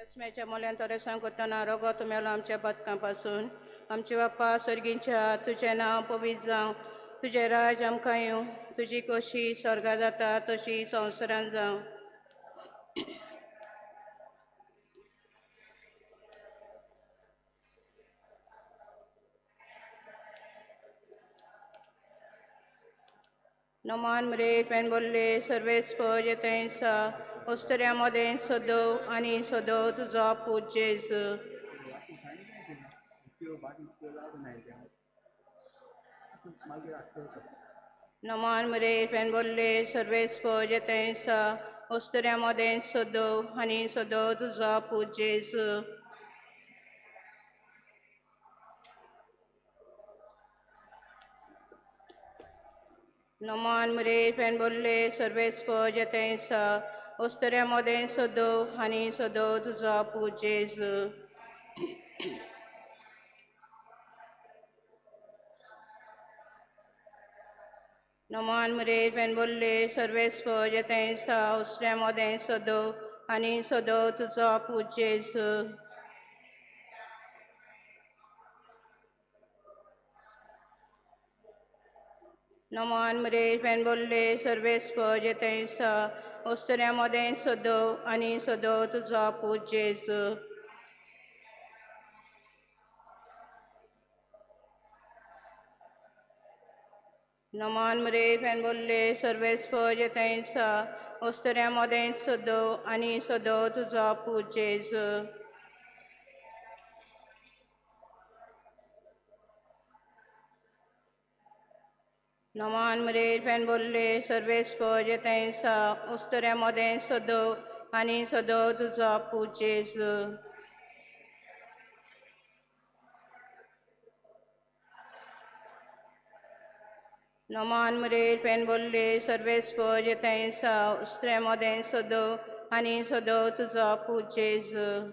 आत्म्याच्या मूल्यांतरे सांगतना रगत मेलो आमच्या बदकांपासून आमचे बाप्पा स्वर्गींच्या तुझें नांव पवित्र जावं तुझें राज आमकां येवं तुजी कशी स्वर्गा जाता तशी संवसारांत जावं नमान मरे पेन बोलले सर्वेस येतेसा ओस्तऱ्यामध्ये सदव आणि सदव तुझा पूज जेजू नमान मरे पेन बोलले सर्वेस येतेसा ओस्तऱ्यामध्ये सदव आणि सदव तुझा पूज जेजू नमान मरे पेन बोलले सर्वेस येतेसा ओस्तऱ्यामध्ये सदव आणि सदव तुझा पूज जेजू नमान मरे पेन बोलले सर्वेस येतेसा ओस्तऱ्यामध्ये सदव आणि सदव तुझा पूज जेजू नमान मरे पेन बोलले सर्वेस येतेसा ओस्तऱ्यामध्ये सदव आणि सदव तुझा पूज जेजू नमान मरे पेन बोलले सर्वेस येतेसा ओस्तऱ्यामध्ये सदव आणि सदव तुझा पूज जेजू नमान मरे पेन बोलले सर्वेस येतेसा ओस्तऱ्यामध्ये सदव आणि सदव तुझा पूज जेजू नमान मरे पेन बोलले सर्वेस येतेसा ओस्तऱ्यामध्ये सदव आणि सदव तुझा पूज जेजू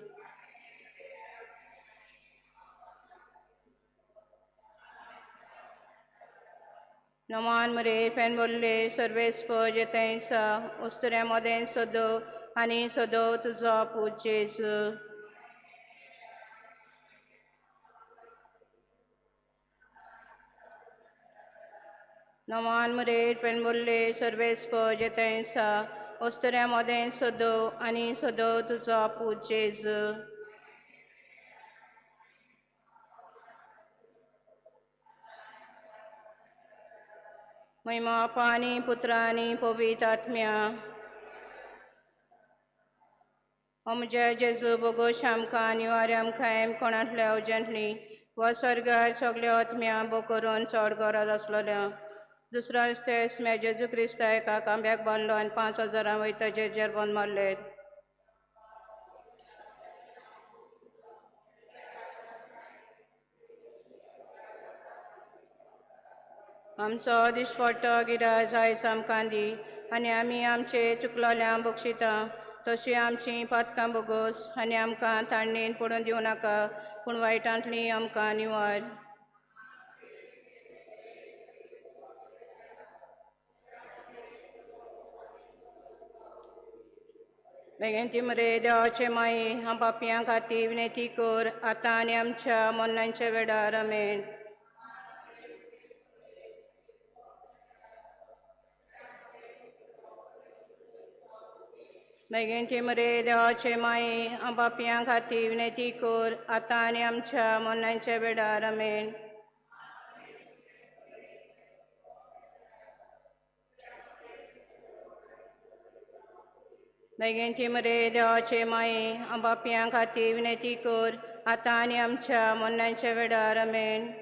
नमान मरे पेन बोलले सर्वेस येतेसा ओस्तऱ्यामध्ये सदव आणि सदव तुझा पूज जेजू नमान मरे पेन बोलले सर्वेस येतेसा ओस्तऱ्यामध्ये सदव आणि सदव तुझा पूज जेजू महिमा पानी पुत्रानी पवित्र आत्म्या अमजे जेजू बोगो शामकां निवारे आमकां एम कोणांतल्या अवजंतली वा स्वर्गार सगळे आत्म्या बो करून चड गरज आसलोल्या दुसरो स्तेस मे जेजू क्रिस्ता एका कांब्याक बांदलो आनी 5,000 वयता जेर बंद मारले आमचो दिसपट्टो गिराय आयज आमकां दी आनी आमी आमचे चुकलोल्यां बक्षिता तशी आमची पातकां बोगोस आनी आमकां ताणणेन पडून दिवं नाका पूण वायटांतली आमकां निवार बेगीन ती मरे देवाचे माये हांव पापयां खातीर विनंती कर आतां आनी आमच्या मरणाच्या वेळार आमेन बेगीन ती मरे देवाचे माये हांव पापयां खातीर विनंती कर आतां आनी आमच्या मरणाच्या वेळार आमेन बेगीन ती मरे देवाचे माये हांव पापयां खातीर विनंती कर आतां आनी आमच्या मरणाच्या वेळार आमेन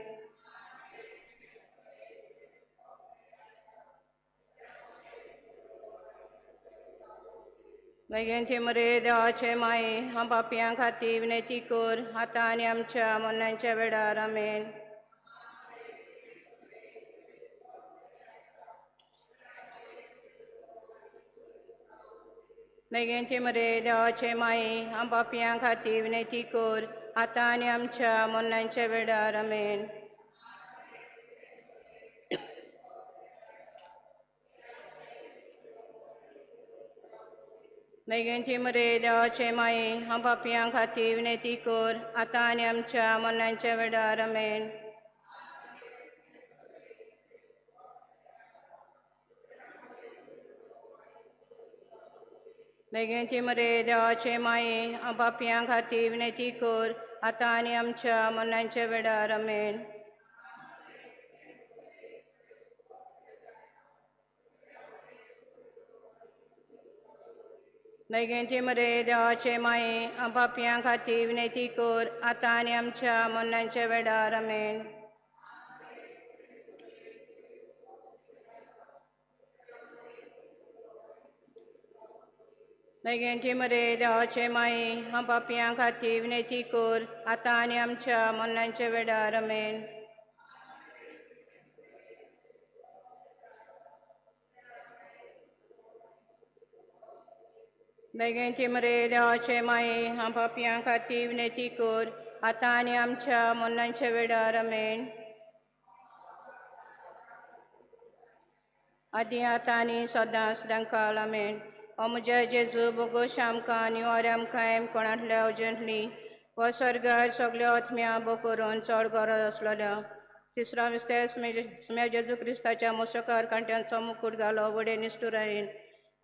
बेगीन ती मरे देवाचे माये हांव पापयां खातीर विनंती कर आतां आनी आमच्या मरणाच्या वेळार आमेन बेगीन ती मरे देवाचे माये हांव पापयां खातीर विनंती कर आतां आनी आमच्या मरणाच्या वेळार आमेन बेगिनची मरे देवाचे माये हांव पापयां खातीर विनंती कर आतां आनी आमच्या मरणाच्या वेळार आमेन. बेगिनची मरे देवाचे माये हांव पापयां खातीर विनंती कर आतां आनी आमच्या मरणाच्या वेळार आमेन. बेगिनची मरे देवाचे माये हांव पापयां खातीर विनंती कर आतां आनी आमच्या मरणाच्या वेळार आमेन. बेगिनची मरे देवाचे माये हांव पापयां खातीर विनंती कर आतां आनी आमच्या मरणाच्या वेळार आमेन. बेगिनची मरे देवाचे माये हांव पापयां खातीर विनंती कर आतां आनी आमच्या मरणाच्या वेळार आमेन. आदी आतां आनी सदां सदांकाळ आमेन. ओ म्हज्या जेजू बोगोश आमकां निवार आमकां कोणांतल्या उजंतली व स्वर्गार सगळ्या आत्म्या बो करून चड गरज आसलेल्या तिसरा विस्तेर सुम्या जेजू क्रिस्ताच्या मुसकार कांट्यांचो मुकुट घालो वडे निश्टुरायेन.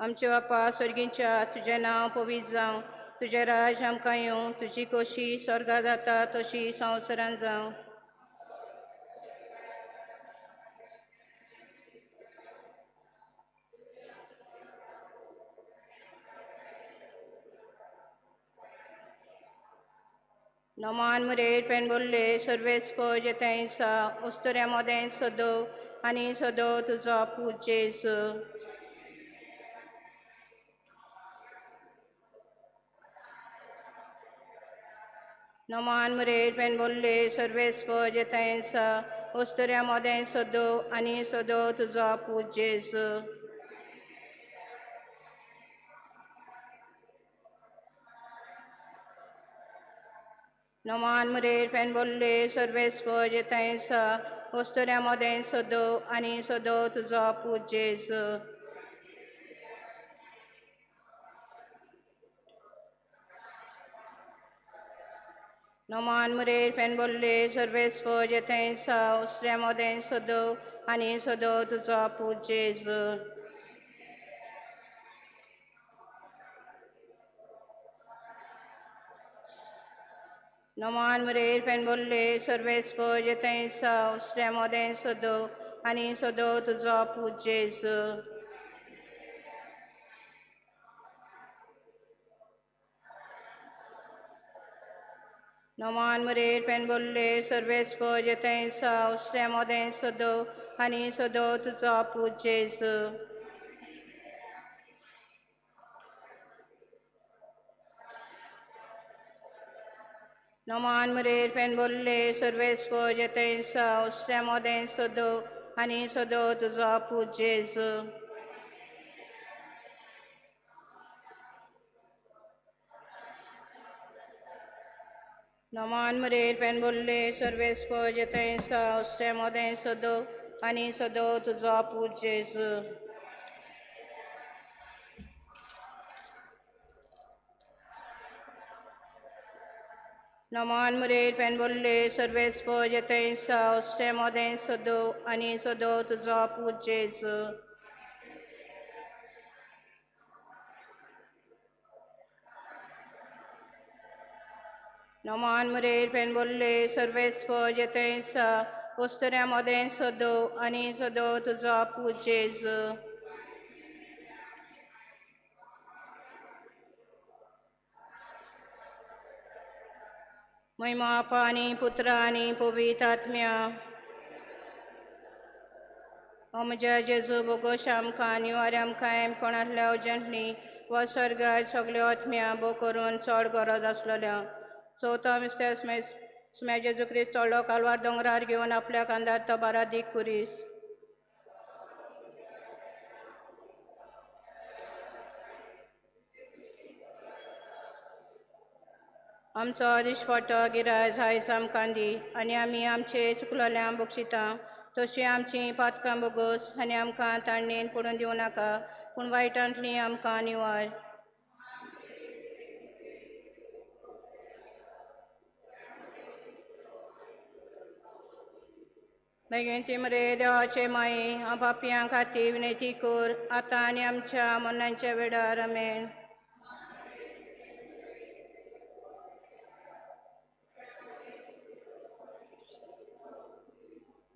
आमचे बापा सर्गींच्या तुजें नांव पवित्र जावं, तुजें राज आमकां येवं, तुजी खोशी स्वर्गा जाता तशी संवसारांत जावं. नोमान मुरेर पेन बोल्ले सर्वेस पो जेतेंसा उस्तोऱ्या मोदें सदो आनी सदो तुजो पूज जेजू. नोमान मुरेर पेन बोल्ले सर्वेस पो जेतेंसा उस्तोऱ्या मोदें सदो आनी सदो तुजो पूज जेजू. नोमान मुरेर पेन बोल्ले सर्वेस पो जेतेंसा उस्तोऱ्या मोदें सदो आनी सदो तुजो पूज जेजू. नोमान मुरेर पेन बोल्ले सर्वेस पो जेतेंसा उस्तोऱ्या मोदें सदो आनी सदो तुजो पूज जेजू. नोमान मुरेर पेन बोल्ले सर्वेस पो जेतेंसा उस्तोऱ्या मोदें सदो आनी सदो तुजो पूज जेजू. नोमान मुरेर पेन बोल्ले सर्वेस पो जेतेंसा उस्तोऱ्या मोदें सदो आनी सदो तुजो पूज जेजू. नोमान मुरेर पेन बोल्ले सर्वेस पो जेतेंसा उस्तोऱ्या मोदें सदो आनी सदो तुजो पूज जेजू. नोमान मुरेर पेन बोल्ले सर्वेस पो जेतेंसा उस्तोऱ्या मोदें सदो आनी सदो तुजो पूज जेजू. नोमान मुरेर पेन बोल्ले सर्वेस पो जेतेंसा उस्तोऱ्या मोदें सदो आनी सदो तुजो पूज जेजू. नोमान मुरेर पेन बोल्ले सर्वेस पो जेतेंसा उस्तोऱ्या मोदें सदो आनी सदो तुजो पूज जेजू. महिमा बापा आनी पुत्रा आनी पवित्र आत्म्या. ओ म्हज्या जेजू बोगोश आमकां निवार आमकां कोणांतल्या उजंतली व स्वर्गार सगळ्यो आत्म्या बो करून चड गरज आसलेल्या चवथो विस्तेर सुम्या जेजू क्रिस्त चडलो कालवार दोंगरार घेवन आपल्या कांदार तो बारा दीक कुरीस. आमचो दिश्पट्टो गिरायज आयज आमकां दी आनी आमी आमचे चुकलोल्यांक बक्षिता तशी आमची पातकां बोगोस आनी आमकां ताणणेन पडून दिवं नाका पूण वायटांतली आमकां निवार. बेगीन ती मरे देवाचे माये पापयां खातीर विनंती कर आतां आनी आमच्या मरणाच्या वेळार आमेन.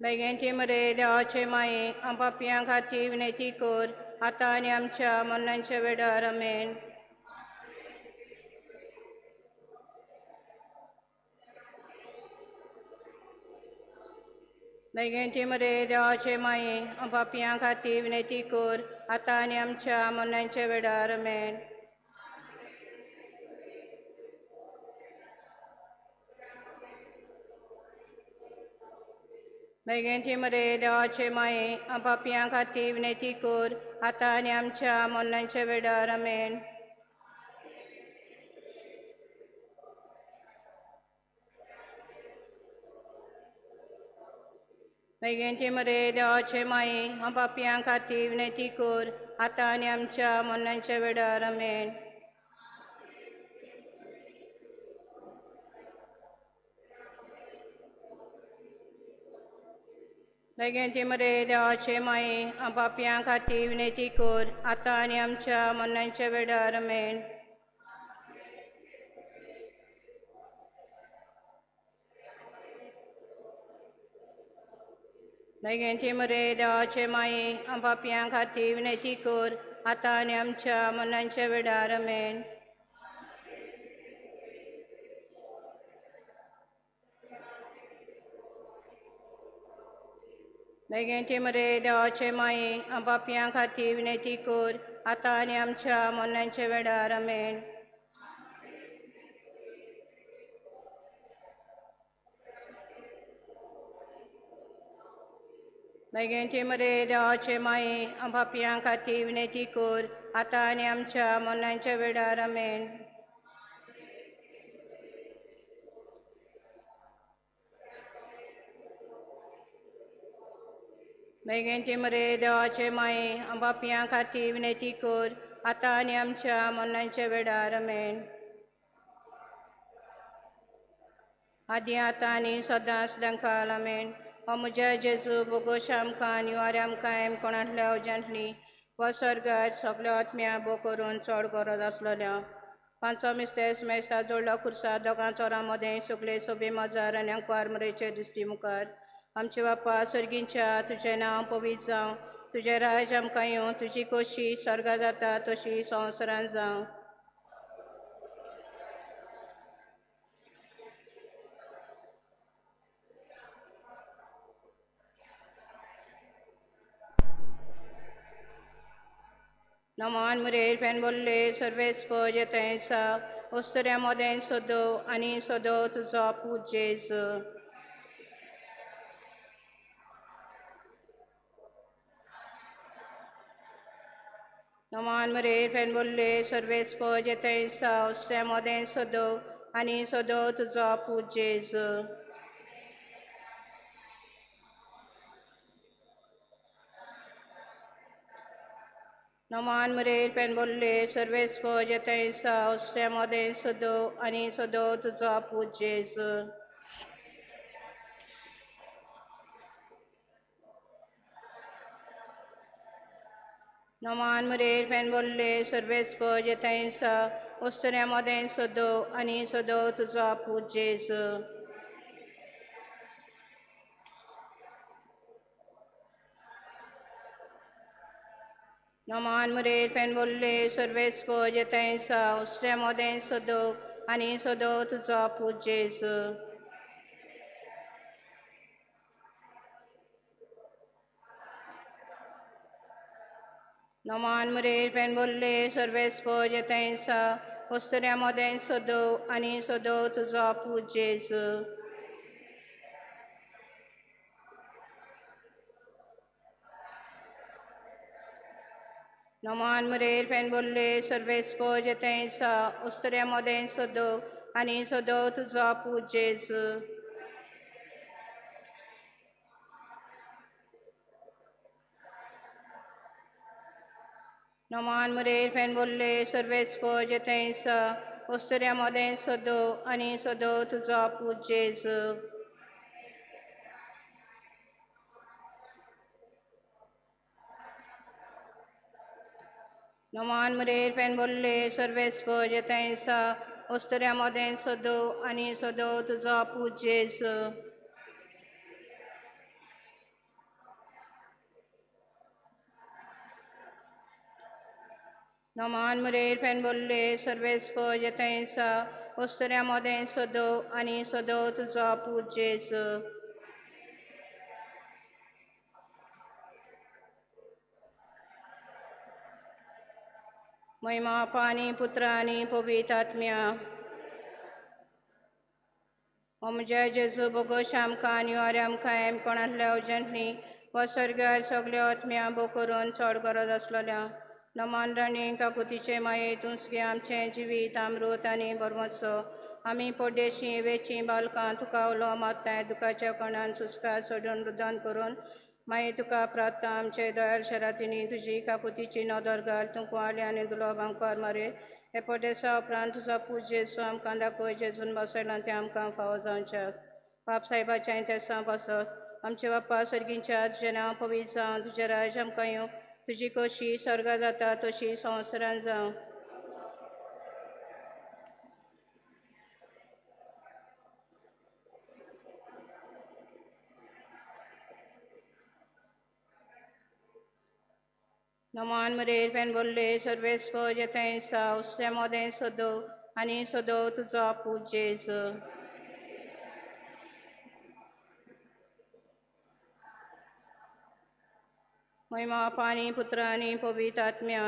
बेगीन ती मरे देवाचे माये पापयां खातीर विनंती कर आतां आनी आमच्या मरणाच्या वेळार आमेन. बेगीन ती मरे देवाचे माये पापयां खातीर विनंती कर आतां आनी आमच्या मरणाच्या वेळार आमेन. बेगीन ती मरे देवाचे माये पापयां खातीर विनंती कर आतां आनी आमच्या मरणाच्या वेळार आमेन. बेगीन ती मरे देवाचे माये पापयां खातीर विनंती कर आतां आनी आमच्या मरणाच्या वेळार आमेन. बेगीन ती मरे देवाचे माये पापयां खातीर विनंती कर आतां आनी आमच्या मरणाच्या वेळार आमेन. बेगीन ती मरे देवाचे माये पापयां खातीर विनंती कर आतां आनी आमच्या मरणाच्या वेळार आमेन. बेगीन ती मरे देवाचे माये पापयां खातीर विनंती कर आतां आनी आमच्या मरणाच्या वेळार आमेन. बेगीन ती मरे देवाचे माये पापयां खातीर विनंती कर आतां आनी आमच्या मरणाच्या वेळार आमेन. बेगीन ती मरे देवाचे माये पापयां खातीर विनंती कर आतां आनी आमच्या मरणाच्या वेळार आमेन. आदी आतां आनी सदांच तेंकां आमेन. ओ म्हज्या जेजू बोगोश आमकां निवार आमकां कोणांतल्या अवजांतली वा स्वर्गार सगळ्या आत्म्या बो करून चड गरज आसलेल्या. पांचो मिस्तेस मेस्ता जोडला खुर्सा दोगां चोरां मदें सगळे सोबे मजार आनी अंकवार मरेचे दिश्टी मुखार. आमचे बापा सर्गींच्या तुजें नांव पवित्र जावं, तुजें राज आमकां येवं, तुजी खोशी स्वर्गा जाता तशी संवसारांत जावं. नमान मुरेर पेन बोल्ले सर्वेस पज येतायसा वस्तुऱ्या मोदें सोदो आनी सोदो तुजो पूज जेजू. नमान मुरेर पेन बोल्ले सर्वेस पज येतायसा वस्तुऱ्या मोदें सोदो आनी सोदो तुजो पूज जेजू. नमान मुरेर पेन बोल्ले सर्वेस पज येतायसा वस्तुऱ्या मोदें सोदो आनी सोदो तुजो पूज जेजू. नमान मुरेर पेन बोल्ले सर्वेस पज येतायसा वस्तुऱ्या मोदें सोदो आनी सोदो तुजो पूज जेजू. नमान मुरेर पेन बोल्ले सर्वेस पज येतायसा वस्तुऱ्या मोदें सोदो आनी सोदो तुजो पूज जेजू. नमान मुरेर पेन बोल्ले सर्वेस पज येतायसा वस्तुऱ्या मोदें सोदो आनी सोदो तुजो पूज जेजू. नमान मुरेर पेन बोल्ले सर्वेस पज येतायसा वस्तुऱ्या मोदें सोदो आनी सोदो तुजो पूज जेजू. नमान मुरेर पेन बोल्ले सर्वेस पज येतायसा वस्तुऱ्या मोदें सोदो आनी सोदो तुजो पूज जेजू. Noman murer pen bolle सर्वेस्व जतैसा ओस्तऱ्यामध्ये सदो आणि सदो तुझा पूजेस Noman murer pen bolle सर्वेस्व जतैसा ओस्तऱ्यामध्ये सदो आणि सदो तुझा पूजेस महिमा पाणी पुत्रानी पवित्रात्म्या Omja Jesu bogo shamkan yuaryam kaim konahtल्या उजंटनी व स्वर्गार सगळ्या आत्म्या बो करून चड गरज असलेल्या नमान राणी काकुतीचे मायेतून सगळे आमचे जिवीत अमृत आणि बरमत्सो आम्ही पोडेशी वेची बालकां तुका उलो मागताय दुखाच्या कणान सुस्कार सोडून रुदान करून माये तुका प्रार्थना आमचे दयाल शरातीनी तुझी काकुतीची नदर घाल तुका आले आनी दुलो बांकार मारे हे पोडेसा उपरांत तुझा पूजे सो आमकां दाखोय जेजून बसयलां ते आमकां फावो जावच्याक बाप साहेबाच्या तेसां बसत आमचे बाप्पा सर्गींच्या तुझें नांव पवित्र जावं तुजें राज आमकां येवं तुजी कशी स्वर्गा जाता तशी संवसारान जावं नमान मरेर पेन बोल्ले सर्वेस्व जतें सा उसरे मोदें सदो आनी सदो तुजो पूजेस महिमा पानी पुत्र आनी पवित्र आत्म्या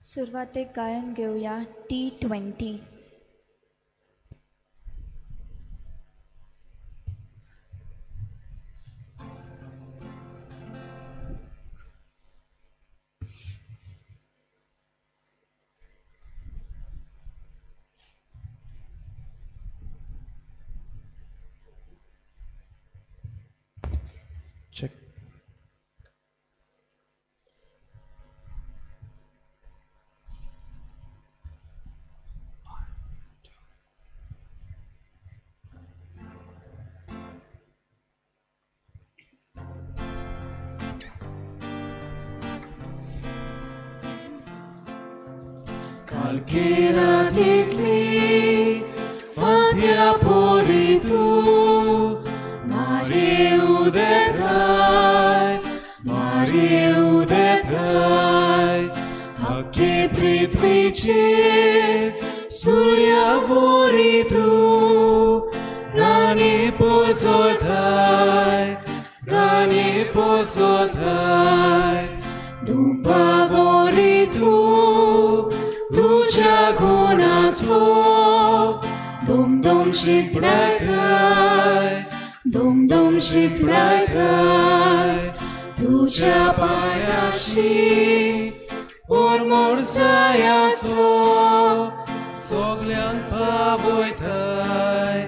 सुरुवातीक गायन घेऊया T20. Check. Calquera titli, fatia poritu, Mariu detai, Hakki prithviche, Surya poritu, Rani pozotai, Dupa poritu, Tuja gunaco, dum shiprai, Tuja payashi, ormor zayaco, Sogliang pavoitai,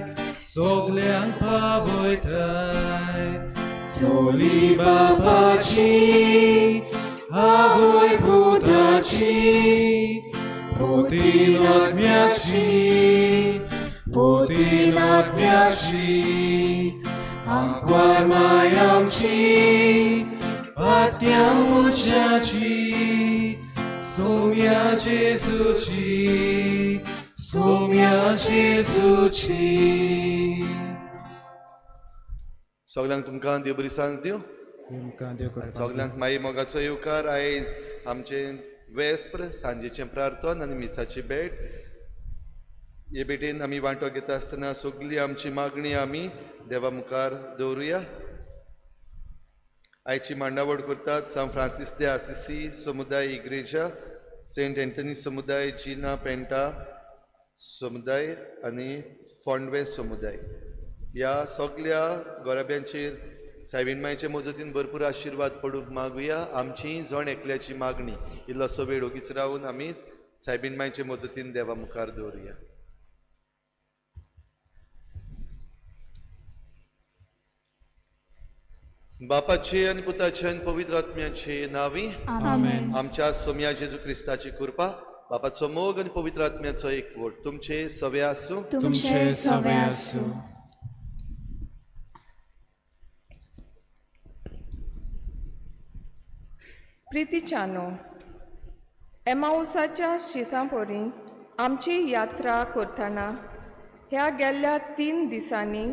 Zoli babaci, Avoi budaci, Potinat miaci, Anquar maiamci, Patiam uciaci, Somia Jesuci. सगळ्यांक तुमकां देव बरी सांज दिवं. सगळ्यांक माई मोगाचो येवकार. आयज आमचे वेस्पर सांजेचें प्रार्थन आनी मिसाची भेट. हे भेटेन आमी वांटो घेता आसतना सगळी आमची मागणी आमी देवा मुखार दवरुया. आयची मांडावळ करतात सान फ्रांसीस दे आसिसी समुदाय इग्रेजा, सेंट एंटनी समुदाय, जिना पेंटा समुदाय आनी फोंडवे समुदाय. ह्या सगळ्या गोराब्यांचेर सायबीण मांयचे मजतीन भरपूर आशिर्वाद पडूंक मागुया. आमची जण एकल्याची मागणी इल्लोसो वेळ ओगीच रावन आमी सायबीण मांयचे मजतीन देवा मुखार दवरुया. बापाचे आनी पुताचे आनी पवित्र आत्म्याचे नांवी आमेन. आमच्या सोम्या जेजू क्रिस्ताची कृपा, बापाचो मोग आनी पवित्र आत्म्याचो एकवट तुमचे सवे आसूं. तुमचे सवे आसूं. प्रितीच्यानो, एमाउसाच्या शिसांपोरी आमची यात्रा करतना ह्या गेल्ल्या 3 दिसांनी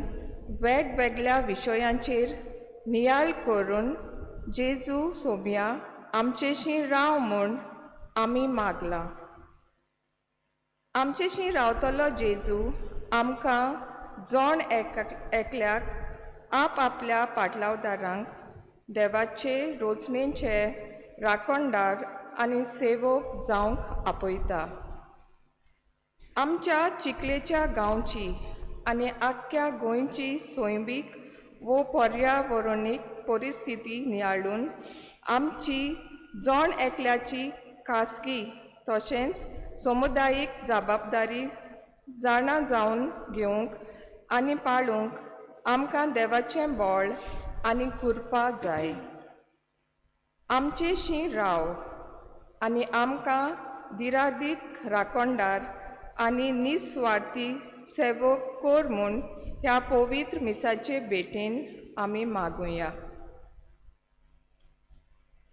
वेगवेगळ्या विशयांचेर नियाळ करून जेजू सोम्या आमचेशी राव म्हूण आमी मागला. आमचेशी रावतलो जेजू आमकां जण एकल्याक आपल्या पाटलावदारांक देवाचे रोजमेचे राखणदार आनी सेवक जावंक आपयता. आमच्या चिखलेच्या गांवची आनी आख्ख्या गोंयची सोयंबीक वो पर्यावरणीक परिस्थिती नियाळून आमची जण एकल्याची खासगी तशेंच समुदायीक जबाबदारी जाणा जावन घेवंक आनी पाळूंक आमकां देवाचें बळ आनी कृपा जाय. आमचेशी राव आनी आमकां दिरादीक राखणदार आनी निस्वार्थी सेवक कोर म्हूण ह्या पवित्र मिसाचे भेटेन आमी मागुया.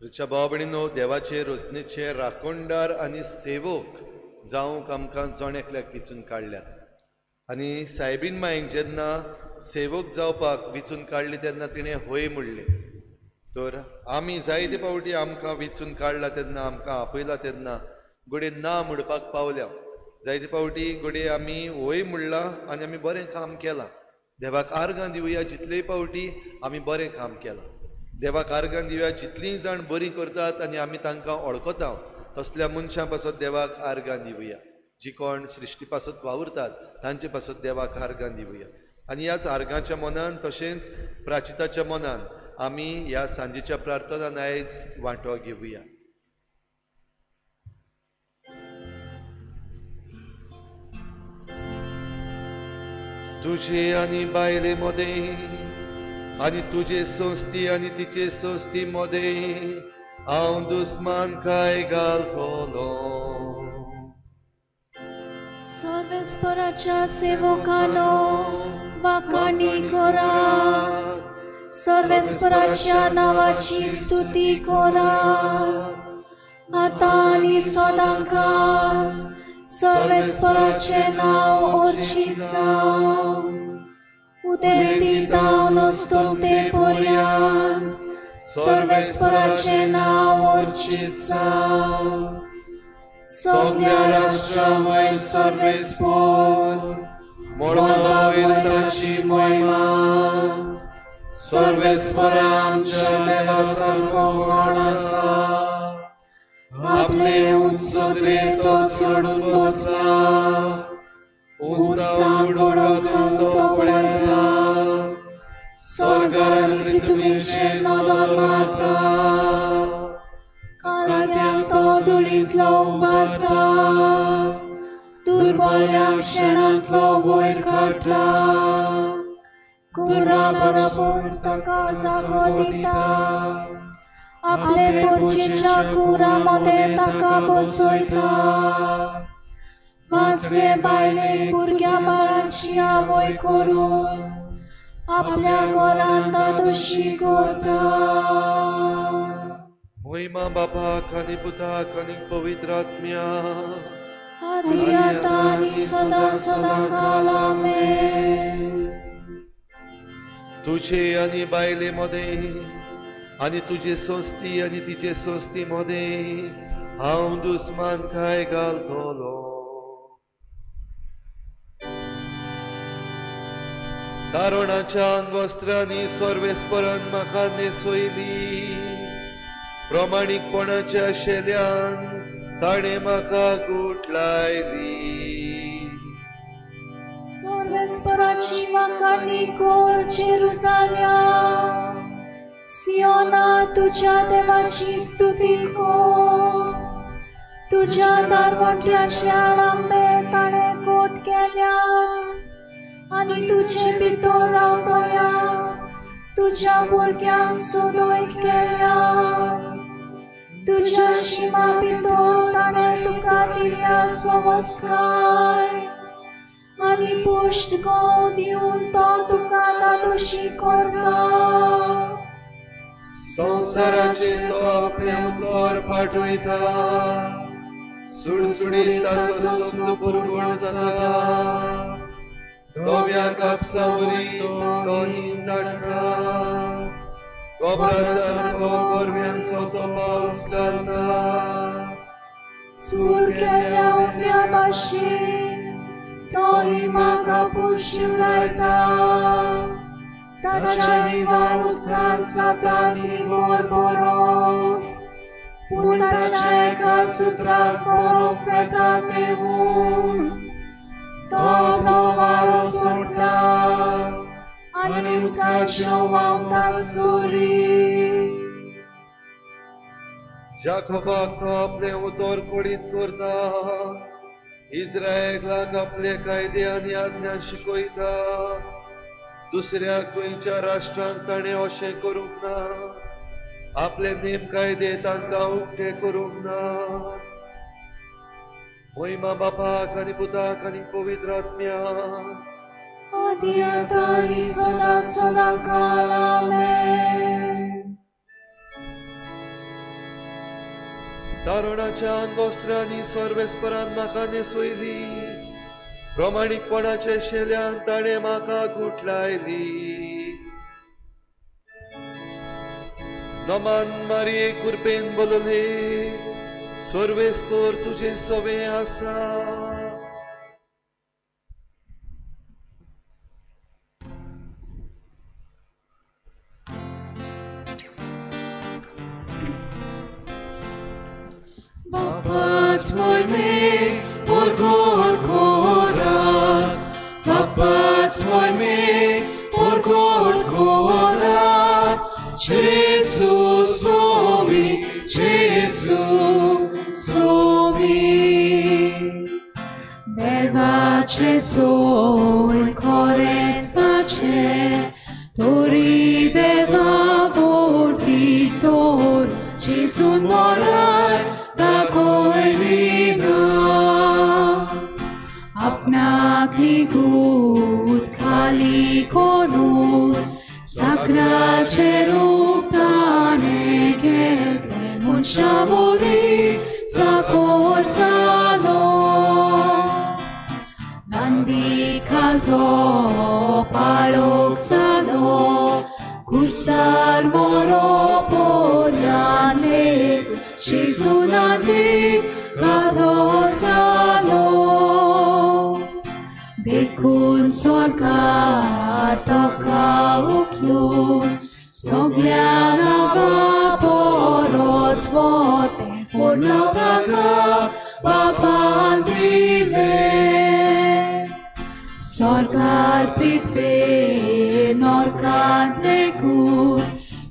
भाव भयणीनो, देवाचे रोसणेचे राखणदार आनी सेवक जावंक आमकां जण एकल्याक वेंचून काडल्यात. आनी सायबीण मांयक जेन्ना सेवक जावपाक वेंचून काडले तेन्ना तिणें होय म्हणलें. तर आमी जायते फावटी आमकां वेंचून काडला तेन्ना, आमकां आपयला तेन्ना घोडये ना म्हणपाक पावल्या. जायते फावटी घोडये आमी होय म्हणलां आनी आमी बरें काम केलां. देवाक आर्गां दिवया जितलेय फावटी आमी बरें काम केलां. देवाक आर्गां दिवया जितलीं जाण बरीं करतात आनी आमी तांकां वळखता तसल्या मनशां पासत देवाक आर्गां दिवया. जी कोण सृश्टी पासत वावुरतात तांचे पासत देवाक आर्गां दिवया. आनी ह्याच आर्गांच्या मनान तशेंच प्राचिताच्या मनान आमी ह्या सांजेच्या प्रार्थनान आयज वांटो घेवया. तुझे आनी बायले मोदें आनी तुझे सोस्ती आनी तिचे सोस्ती मोदें हांव दुस्मान काय घालतलो. सर्वेस्पराच्या सेवकानो वाखाणी करा, सर्वेस्पराच्या नावाची स्तुती करा. आता आनी सदांकाळ सर्वेस्पराचे नाव ओर्चित जावं. उदेती जावन असतो ते पर्यंत सर्वेस्पराचे नाव ओर्चित जावं. सगळ्या राष्ट्रां वयर सर्वेस्पर मोळा वयर ताची महिमा. सर्वेस्परा आमच्या देवा सारको कोण आसा. आपले उंच तो चढून बसला. उंचावून उडोवन तो पळयता. स्वर्गार आनी पृथ्वीचे नदन मारता. काळात्यांक तो धुळींतलो उबारता. दुर्बळ्यांक शेणांतलो वयर काडटा. कुर्रा बरोबर ताका जागो दिता. आपले पोरचेच्या कुरामध्ये ताका बसयता. वाचले बायले भुरग्या बाळांची आवय करून आपल्या घरांत नादोशी करता. महिमा बापाक आनी पुताक आनी पवित्र आत्म्याक आदी आतां आनी सदां सदांकाळ आमेन. तुझे आनी बायले मोदें आनी तुझे सोस्ती आनी तिचे सोस्ती मोदें हांव दुस्मान काय घालतलो. तारुणाच्या आंगोस्त्रांनी सर्वेस्परान म्हाका न्हेसयली. प्रमाणीकपणाच्या शेल्यान ताणें म्हाका गूट लायली. सर्वेस्पराची वाखाणी कर जेरुसालेम. सियोना तुझ्या देवाची स्तुती कर. तुझ्या दारवट्याचे आळंबे ताणें गोट केल्या. आनी तुझे भितर रावतल्या तुझ्या भुरग्यांक सोदोयत केल्या. तुझ्या शिमा भितर ताणें तुका दिल्या संस्कार. आनी पुश्ट गो दिवन तो तुका नादोशी करता. संसाराचे तो आपले उतर पाठवयता. सुडसुडीत ताचो सोंग पुरवण जाता. धव्या कापसावरी तो हिंड धाडटा. गोबरा सारको गोरव्यांचो तो पावस घालता. चूर केल्या उब्या भाशेन तो हिमाक आपूस शिवरायता. ताच्या निवार उदकांत जाता निवळ बरोफ. पूण ताच्या एकाच उतराक बरोफ फेका तेवून तो आपलो वारो सोडटा. आनी उदकाच्यो व्हांवतात झरी. जाकोबाक तो आपले उतर पडीत करता. इस्रायेलाक आपले कायदे आनी आज्ञा शिकयता. दुसऱ्या खंयच्या राष्ट्रांक ताणें अशें करूंक ना. आपले नेम कायदे तांकां उक्ते करूंक ना. महिमा बापाक आनी पुताक आनी पवित्र आत्म्याक आदी आतां आनी सदां सदांकाळ आमेन. तारुणाच्या आंगोस्त्रांनी सर्वेस्परान म्हाका न्हेसयली. प्रमाणीकपणाचे शेल्यान ताणें म्हाका गूट लायली. नमान मारये कुरपेन बोलले. सर्वेस्पर तुझे सवे आसा. Bapa's moy me, por cora. Bapa's moy me, por cora. Jesus somi, Jesus somi. Deva ceso in corezza c'è, tori deva vor victor, Gesù morar da koelina. Apna knigut khali korun, sakra cherub tane ketle mun shabori zakor salon. Landi kalto palok salo, kursar moro poryane, Jesu landi kalto salo. Dekun sorgar toka uklun, sogliana vaporos vorte, pornotaka papandrile. Sorgar pitve norkant lekur,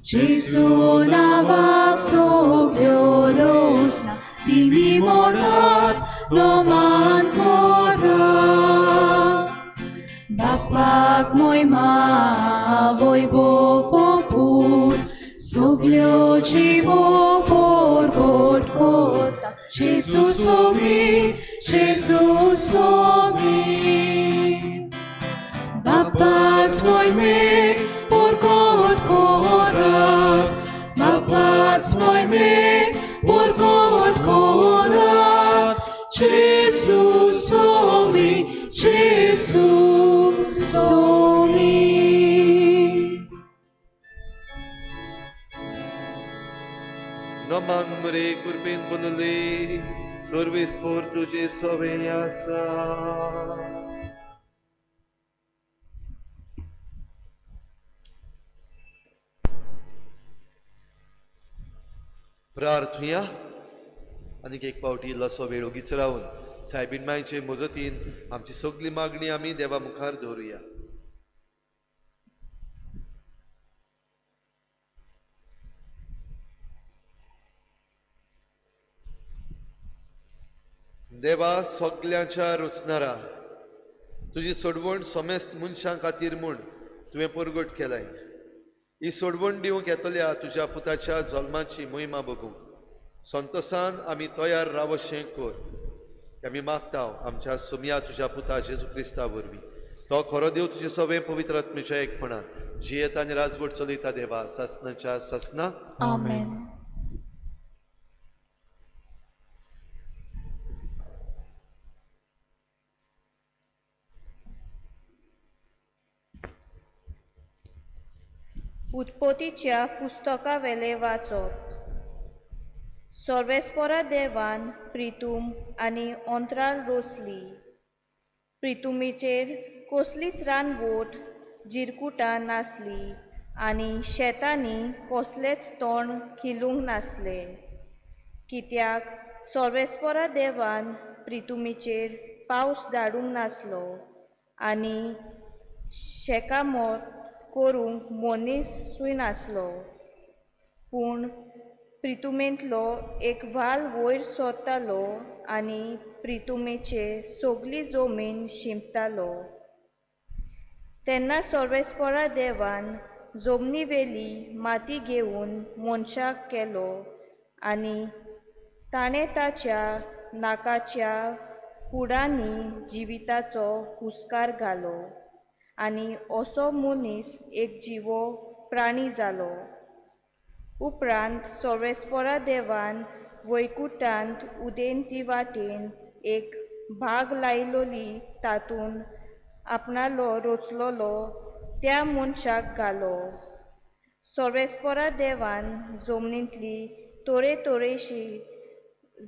Jesu navak sogliorosna, dimi morat noman korat. Bapak moj ma vojbo poput, soglio živo porgot kota, Jesu somi, Jesu somi. Bapak moj me porgot korat, Bapak moj me porgot korat, Jesu somi, Jesu somi. Naman mre kurpin bunuli, servis por tuje sovenyasa. प्रार्थुया आनीक एक पावटी इल्लोसो वेळ उगीच रावन सायबीण मांयचे मजतीन आमची सगली मागणी आमी देवा मुखार दवरुया. देवा सगल्यांच्या रुचणारा तुजी सोडवण समेस्त मनशां खातीर म्हूण तुवें परगट केलाय. ही सोडवण दिवंक येतल्या तुज्या पुताच्या जल्माची मोहिमा बगूंक संतोषान आमी तयार रावशें कर. आमी मागतांव आमच्या सोम्या तुज्या पुता जेजू क्रिस्ता वरवीं. तो खरो देव तुजे सवें पवित्र आत्मेच्या एकपणान जियेत आनी राजवट चलयता देवा सासनाच्या सासना. Amen. उत्पत्तीच्या पुस्तका वेले वाचप. सर्वेस्परा देवान प्रितूम आनी अंतराळ रचली. प्रितुमीचेर कसलीच रानवट जिरकुटां नासली आनी शेतांनी कसलेच तण किलूंक नासले. कित्याक सर्वेस्परा देवान प्रितुमीचेर पावस धाडूंक नासलो आनी शेकामत करूंक मनीसूय नासलो. पूण प्रितुमेंतलो एक व्हाल वयर सरतालो आनी प्रितुमेचे सगली जमीन शिंपतालो. तेन्ना सर्वेस्परा देवान जमनी वेली माती घेवन मनशाक केलो आनी ताणें ताच्या नाकाच्या कुडांनी जिविताचो हुस्कार घालो आनी असो मनीस एक जिवो प्राणी जालो. उपरांत सर्वेस्परा देवान वैकुंठांत उदेंती वाटेन एक भाग लायलोली तातूंत आपणालो रचलोलो त्या मनशाक घालो. सर्वेस्परा देवान जमनींतली तोरेतोरेशी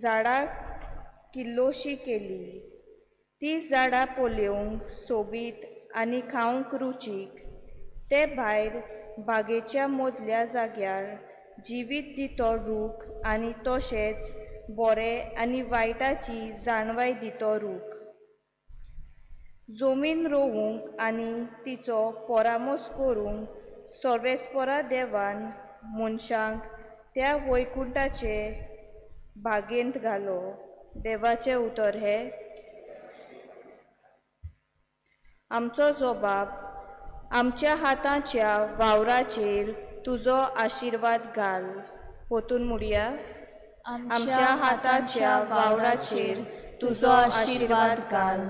झाडां किल्लोशी केली. ती झाडां पोलेवंक सोबीत आनी खावंक रुचीक. ते भायर बागेच्या मदल्या जाग्यार जिवीत दितो रूख आनी तशेंच बरें आनी वायटाची जाणवाय दितो रूख. जमीन रोवूंक आनी तिचो परामोस करूंक सर्वेस्परा देवान मनशांक त्या वैकुंठाचे बागेंत घालो. देवाचें उतर हे. आमचो जबाब. आमच्या हातांच्या वावराचेर तुजो आशिर्वाद घाल. पोतून मुडया. आमच्या हातांच्या वावराचेर तुजो आशिर्वाद घाल.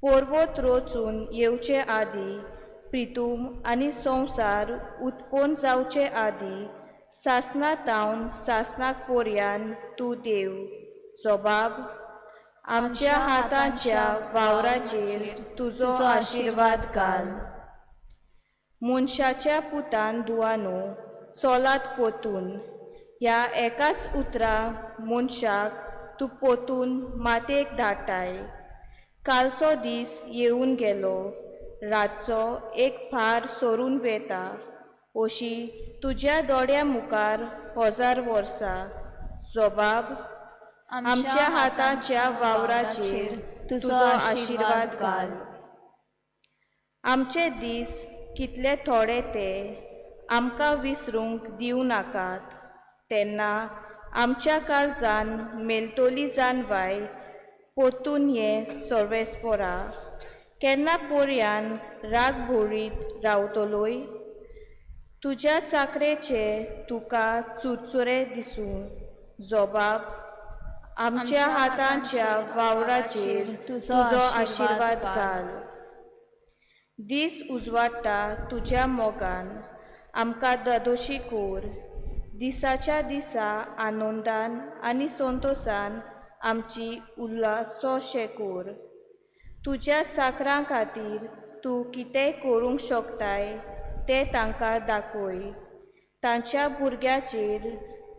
पर्वत रचून येवचे आदी, प्रितूम आनी संवसार उत्पन्न जावचे आदी, सासना तावन सासनाक पर्यान तूं देव. जबाब. आमच्या हातांच्या वावराचेर तुजो आशिर्वाद घाल. मनशाच्या पुतान दुवानो चलात पोतून. ह्या एकाच उतरा मनशाक तूं पोतून मातेक धाडटाय. कालचो दीस येवन गेलो, रातचो एक फार सरून वेता. अशी तुज्या दोळ्या मुखार 1000 वर्सां. जबाब. आमच्या हातांच्या वावराचेर तुजो आशिर्वाद घाल. आमचे दीस कितले थोडे ते आमकां विसरूंक दिवं नाकात. तेन्ना आमच्या काळजान मेलतोली जानवाय पोतून ये सर्वेस्परा. केन्ना पर्यान राग भोळीत रावतलोय. तुज्या चाकरेचे तुका चुरचुरे दिसूं. जबाब. आमच्या हातांच्या वावराचेर तुजो आशिर्वाद घाल. दीस उजवाडटा तुज्या मोगान. आमकां ददोशी कोर. दिसाच्या दिसा आनंदान आनी संतोशान आमची उल्हास सोशे कोर. तुज्या चाकरां खातीर तूं कितेंय करूंक शकताय तें तांकां दाखय. तांच्या भुरग्याचेर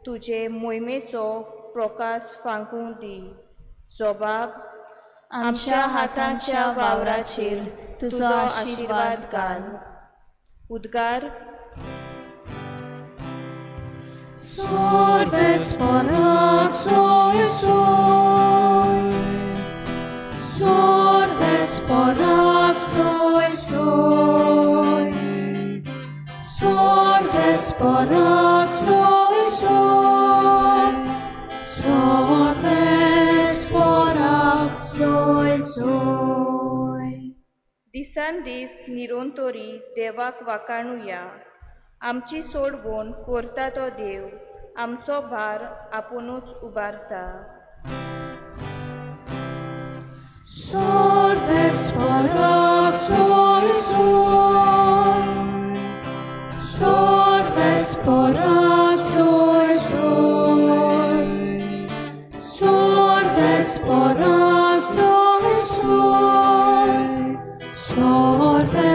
तुजे मोहिमेचो प्रकाश फांकूंक दी. जबाब. आमच्या हातांच्या वावराचेर तुजो आशिर्वाद घाल. उद्गार. Sorvespora soy soy. Sorvespora soy soy. Sorvespora soy soy. Sorvespora soy soy. दिसान दीस निरोंतोरी देवाक वाकाणुया. आमची सोडवण करता तो देव. आमचो भार आपुणूच उबारता. Sorvespora soy soy. Sorvespora soy soy. Sorvespora soy soy. Sorvespora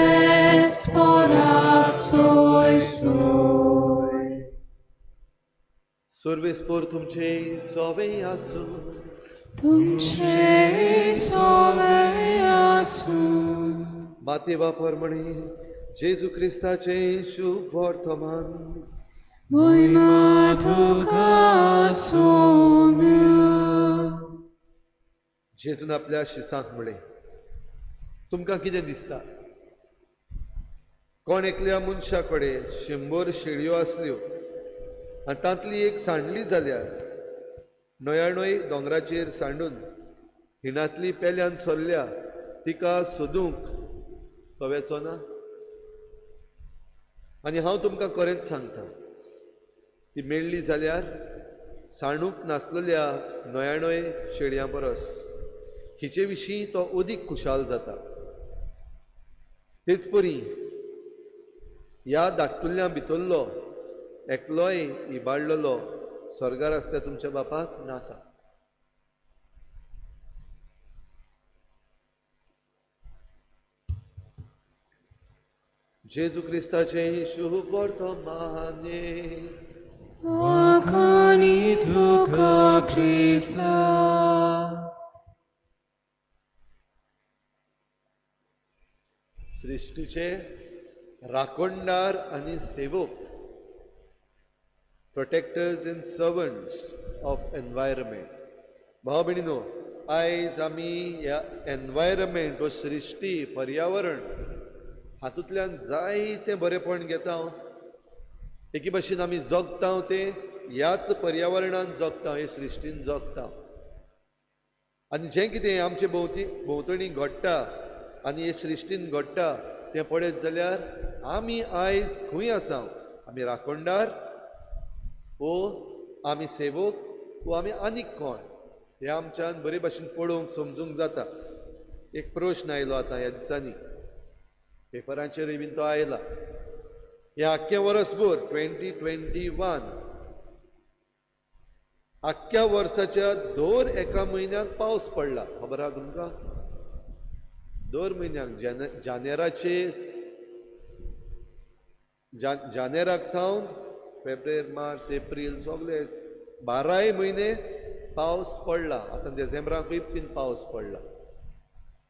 soy soy. सर्वेस्पोर तुमचे सोवे आसूं. तुमचे सोवे आसूं. मातेवा परमणी जेजू क्रिस्ताचे शुभ वर्तमान. महिमा तुका सोम्या. जेजून आपल्या शिसांक म्हळे, तुमकां कितें दिसता? कोण एकल्या मनशा कडेन 100 शेळयो आसल्यो आनी तांतली एक सांडली जाल्यार नोयाणोय दोंगराचेर सांडून हिणांतली पेल्यान सरल्या तिका सोदूंक तो वेचोना? आनी हांव तुमकां खरेंच सांगता, ती मेळ्ळी जाल्यार सांडूंक नासलेल्या नोयाणोय शेळयां परस हिचे विशीं तो अदीक खुशाल जाता. तेच परी ह्या धाकटुल्ल्या भितरलो एकलोय इबाडलेलो स्वर्गार आसता तुमच्या बापाक नाका. जेजू क्रिस्ताचे शुभ वर्तमाने. Wakani tuka Krista. सृष्टीचे राखणदार आणि सेवक, protectors end servants of environment. भाव भयणीनो, आयज आमी ह्या एनवायरमेंट व सृश्टी पर्यावरण हातूंतल्यान जायते बरेपण घेता. एके भाशेन आमी जगता ते ह्याच पर्यावरणान जगता, हे सृश्टीन जगता. आनी जें कितें आमचे भोंवतणी घडटा आनी हे सृश्टीन घडटा तें पळयत जाल्यार आमी आयज खंय आसा. आमी राखणदार वो आमी सेवक वो आमी आनीक कोण, हे आमच्यान बरे भाशेन पळोवंक समजूंक जाता. एक प्रश्न आयलो आतां ह्या दिसांनी, पेपरांचेरूय बीन तो आयला. हे आख्खें वर्सभर 2021 आख्ख्या वर्साच्या दर एका म्हयन्याक पावस पडला. खबर आहा तुमकां? दर म्हयन्याक जानेराक थावन फेब्रुवारी, मार्च, एप्रील सगळे 12 म्हयने पावस पडला. आतां डिसेंबराकूय बीन पावस पडला.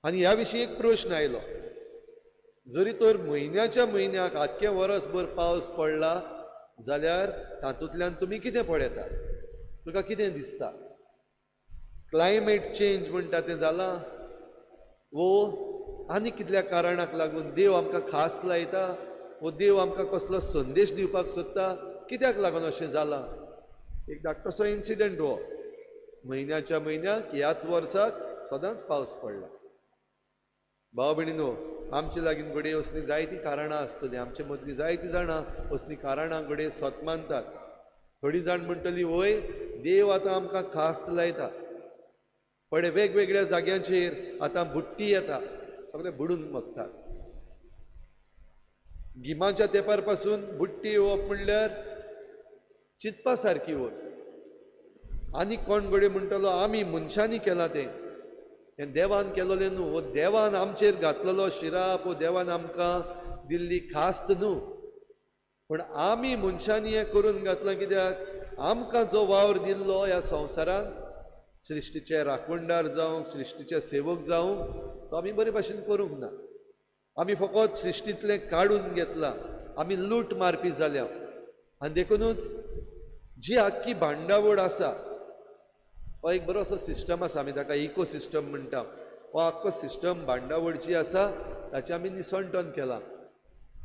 आनी ह्या विशीं एक प्रश्न आयलो, जरी तर म्हयन्याच्या म्हयन्याक आख्खें वर्सभर पावस पडला जाल्यार तातूंतल्यान तुमी कितें पळयता? तुका कितें दिसता? क्लायमेट चेंज म्हणटा तें जालां, वो आनी कितल्या कारणाक लागून देव आमकां खास्त लायता, वो देव आमकां कसलो संदेश दिवपाक सोदता, कित्याक लागून अशें जालां? एक धाकटोसो इन्सिडंट हो, म्हयन्याच्या म्हयन्याक ह्याच वर्साक सदांच पावस पडला. भाव भयणीनो, आमचे लागीं घडये असलीं जायतीं कारणां आसतलीं. आमचे मदलीं जायतीं जाणां असलीं कारणां घडये सत मानतात. थोडीं जाण म्हणटलीं वय देव आतां आमकां खास्त लायता. पळय वेगवेगळ्या जाग्यांचेर आतां बुट्टी येता, सगळे बुडून मरतात. गिमाच्या तेंपार पासून बुट्टी येवप म्हणल्यार चिंतपा सारकी वस्त. आनी कोण घडये म्हणटलो आमी मनशांनी केलां तें, हें देवान केलोलें न्हू, वो देवान आमचेर घातलेलो शिराप, वो देवान आमकां दिल्ली खास्त न्हू, पूण आमी मनशांनी हें करून घातलां. कित्याक आमकां जो वावर दिल्लो ह्या संवसारांत, सृश्टीचे राखणदार जावंक, सृश्टीचे सेवक जावंक, तो आमी बरे भाशेन करूंक ना. आमी फकत सृश्टींतलें काडून घेतलां. आमी लूट मारपी जाल्या. आनी देखूनच जी आख्खी भांडावळ आसा, हो एक बरोसो सिस्टम आसा, आमी ताका इकोसिस्टम म्हणटा. हो आख्खो सिस्टम भांडावळ जी आसा ताचें आमी निसंटन केलां.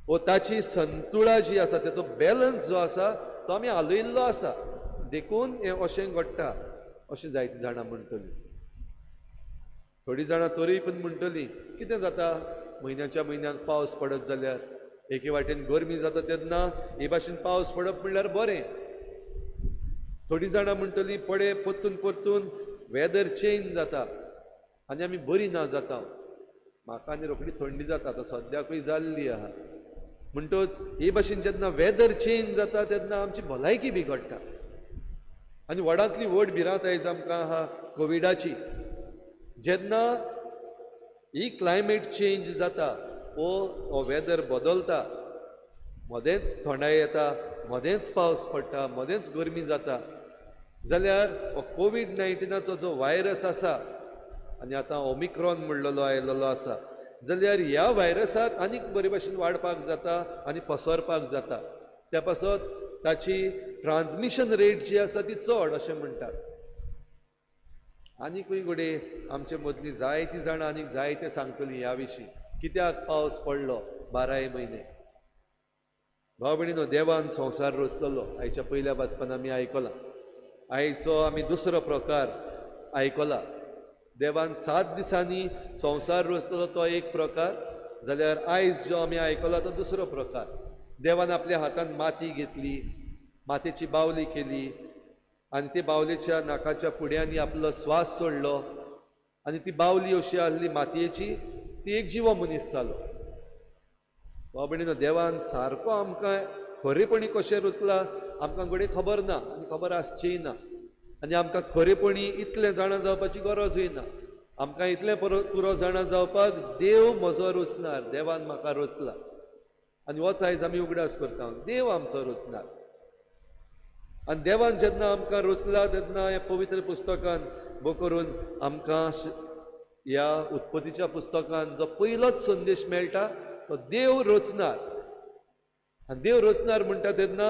वो ताची संतुळा जी आसा, तेचो बॅलन्स जो आसा तो आमी हालयल्लो आसा. देखून हें अशें घडटा अशें जायतीं जाणां म्हणटलीं. थोडीं जाणां तरी पूण म्हणटलीं कितें जाता म्हयन्याच्या म्हयन्याक पावस पडत जाल्यार? एके वाटेन गरमी जाता तेन्ना हे भाशेन पावस पडप म्हणल्यार बरें. थोडीं जाणां म्हणटलीं पळय परतून परतून वेदर चेंज जाता आनी आमी बरीं ना जाता. म्हाका आनी रोखडी थंडी जाता, आतां सद्याकूय जाल्ली आहा. म्हणटच हे भाशेन जेन्ना वेदर चेंज जाता तेन्ना आमची भलायकी बिगडटा. आनी व्हडांतली व्हड भिरांत आयज आमकां आहा कोविडाची. जेन्ना ही क्लायमेट चेंज जाता, हो वेदर बदलता, मदेंच थंडाय येता, मदेंच पावस पडटा, मदेंच गरमी जाता, जाल्यार हो कोविड-19 जो व्हायरस आसा, आनी आतां ओमिक्रॉन म्हणलेलो आयलेलो आसा, जाल्यार ह्या व्हायरसाक आनीक बरे भाशेन वाडपाक जाता आनी पसरपाक जाता. त्या पासत ताची ट्रान्समिशन रेट जी आसा ती चड अशें म्हणटात. आनीकूय घडये आमचे मदलीं जायतीं जाणां आनीक जायते सांगतलीं ह्या विशीं, कित्याक पावस पडलो 12 म्हयने. भाव भयणीनो, देवान संवसार रचलेलो आयच्या पयल्या वाचपान आमी आयकलां. आयचो आमी दुसरो प्रकार आयकला. देवान 7 दिसांनी संवसार रचलेलो तो एक प्रकार, जाल्यार आयज जो आमी आयकला तो दुसरो प्रकार. देवान आपल्या हातान माती घेतली, मातयेची बावली केली आनी ते बावलेच्या नाकाच्या फुड्यांनी आपलो स्वास सोडलो आनी ती बावली अशी आसली मातयेची, ती एक जिवो मनीस जालो. भाव भयणीनो, देवान सारको आमकां खरेपणी कशें रचला आमकां घडये खबर ना आनी खबर आसचीय ना. आनी आमकां खरेपणी इतलें जाणा जावपाची गरजूय ना. आमकां इतलें पुरो जाणा जावपाक देव म्हजो रचणार, देवान म्हाका रचला. आनी होच आयज आमी उगडास करता, देव आमचो रचणार. आनी देवान जेन्ना आमकां रचला तेन्ना ह्या पवित्र पुस्तकान भो करून आमकां ह्या उत्पत्तीच्या पुस्तकान जो पयलोच संदेश मेळटा तो देव रचणार. आनी देव रचणार म्हणटा तेन्ना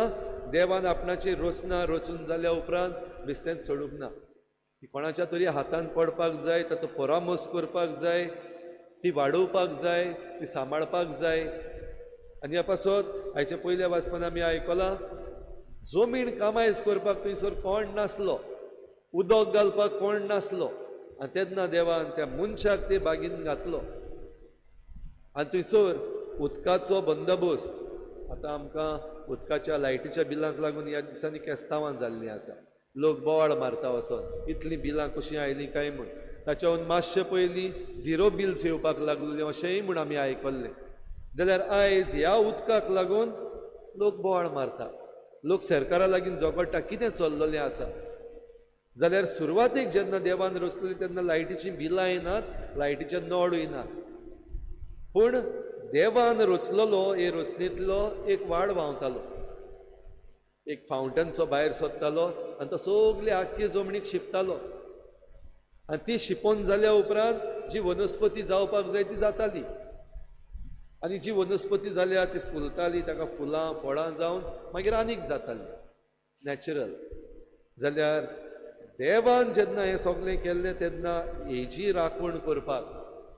देवान आपणाची रचना रचून जाल्या उपरांत बेश्टेंच सोडूंक ना. ती कोणाच्या तरी हातान पडपाक जाय, ताचो परामोस करपाक जाय, ती वाडोवपाक जाय, ती सांबाळपाक जाय. आनी ह्या पासत आयच्या पयल्या वाचपान आमी आयकलां, जमीन कामायज करपाक थंयसर कोण नासलो, उदक घालपाक कोण नासलो, आनी तेन्ना देवान त्या मनशाक ते बागेन घातलो. आनी थंयसर उदकाचो बंदोबस्त. आतां आमकां उदकाच्या लायटीच्या बिलांक लागून ह्या दिसांनी केस्तांवां जाल्लीं आसा. लोक बोवाळ मारता वचोन, इतलीं बिलां कशीं आयलीं काय म्हूण. ताच्या मातशे पयलीं 0 बिल्स येवपाक लागलें अशेंय म्हूण आमी आयकल्लें. जाल्यार आयज ह्या उदकाक लागून लोक बोवाळ मारता, लोक सरकारा लागीं झगडटा कितें चल्लेलें आसा. जाल्यार सुरवातेक जेन्ना देवान रचलें तेन्ना लायटीचीं बिलां येनात, लायटीचे नळ येनात. पूण देवान रचलेलो हे रचनेंतलो एक वाड व्हांवतालो, एक फावंटनचो भायर सरतालो आनी तो सगळे आख्खे जमनीक शिंपतालो. आनी ती शिंपोवन जाल्या उपरांत जी वनस्पती जावपाक जाय ती जाताली. आनी जी वनस्पती जाल्या ती फुलताली, ताका फुलां फळां जावन मागीर आनीक जाताली नॅचरल. जाल्यार देवान जेन्ना हें सगळें केल्लें तेन्ना हेजी राखण करपाक,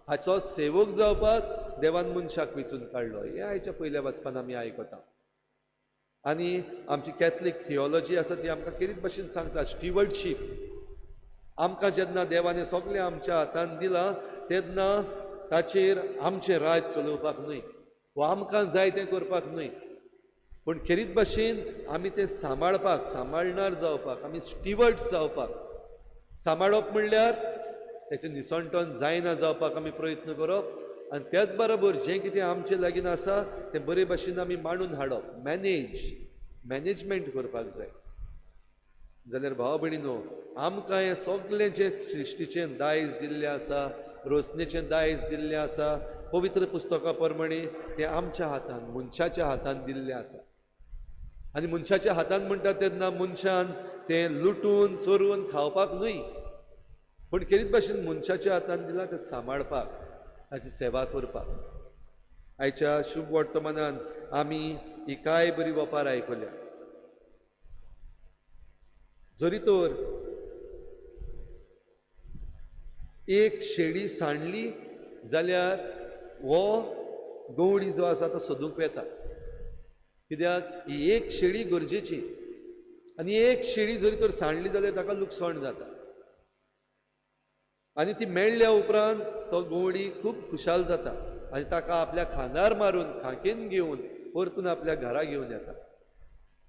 हाचो सेवक जावपाक देवान मनशाक वेंचून काडलो. हें आयच्या पयल्या वाचपान आमी आयकता. आनी आमची कॅथलीक थियोलॉजी आसा ती आमकां कितें भाशेन सांगता, स्टिवर्डशीप. आमकां जेन्ना देवान हें सगळें आमच्या हातान दिलां तेन्ना ताचेर आमचें राज्य चलोवपाक न्हय, वा आमकां जाय तें करपाक न्हय, पूण खेरीत भाशेन आमी तें सांबाळपाक, सांबाळणार जावपाक, आमी स्टिवर्ड्स जावपाक. सांबाळप म्हणल्यार तेचें निसणटण जायना जावपाक आमी प्रयत्न करप, आनी त्याच बरोबर जें कितें आमचे लागीं आसा तें बरे भाशेन आमी मांडून हाडप, मॅनेजमेंट करपाक जाय. जाल्यार भाव भयणीनो, आमकां हें सगळें जें सृश्टीचें दायज दिल्लें आसा, रचनेचें दायज दिल्लें आसा, पवित्र पुस्तका प्रमाणे तें आमच्या हातान, मनशाच्या हातान दिल्लें आसा. आनी मनशाच्या हातान म्हणटा तेन्ना मनशान तें लुटून चोरून खावपाक न्हय, पूण खेरीत भाशेन मनशाच्या हातान दिलां तें सांबाळपाक, ताची सेवा करपाक. आयच्या शुभ वर्तमानान आमी ही कांय बरी वपार आयकल्या. जरी तर एक शेळी सांडली जाल्यार हो गवळी जो आसा तो सोदूंक येता. कित्याक ही एक शेळी गरजेची, आनी एक शेळी जरी तर सांडली जाल्यार ताका लुकसाण जाता. आनी ती मेळ्ळ्या उपरांत तो गवळी खूब खुशाल जाता आनी ताका आपल्या खांदार मारून खांकेन घेवन परतून आपल्या घरा घेवन येता.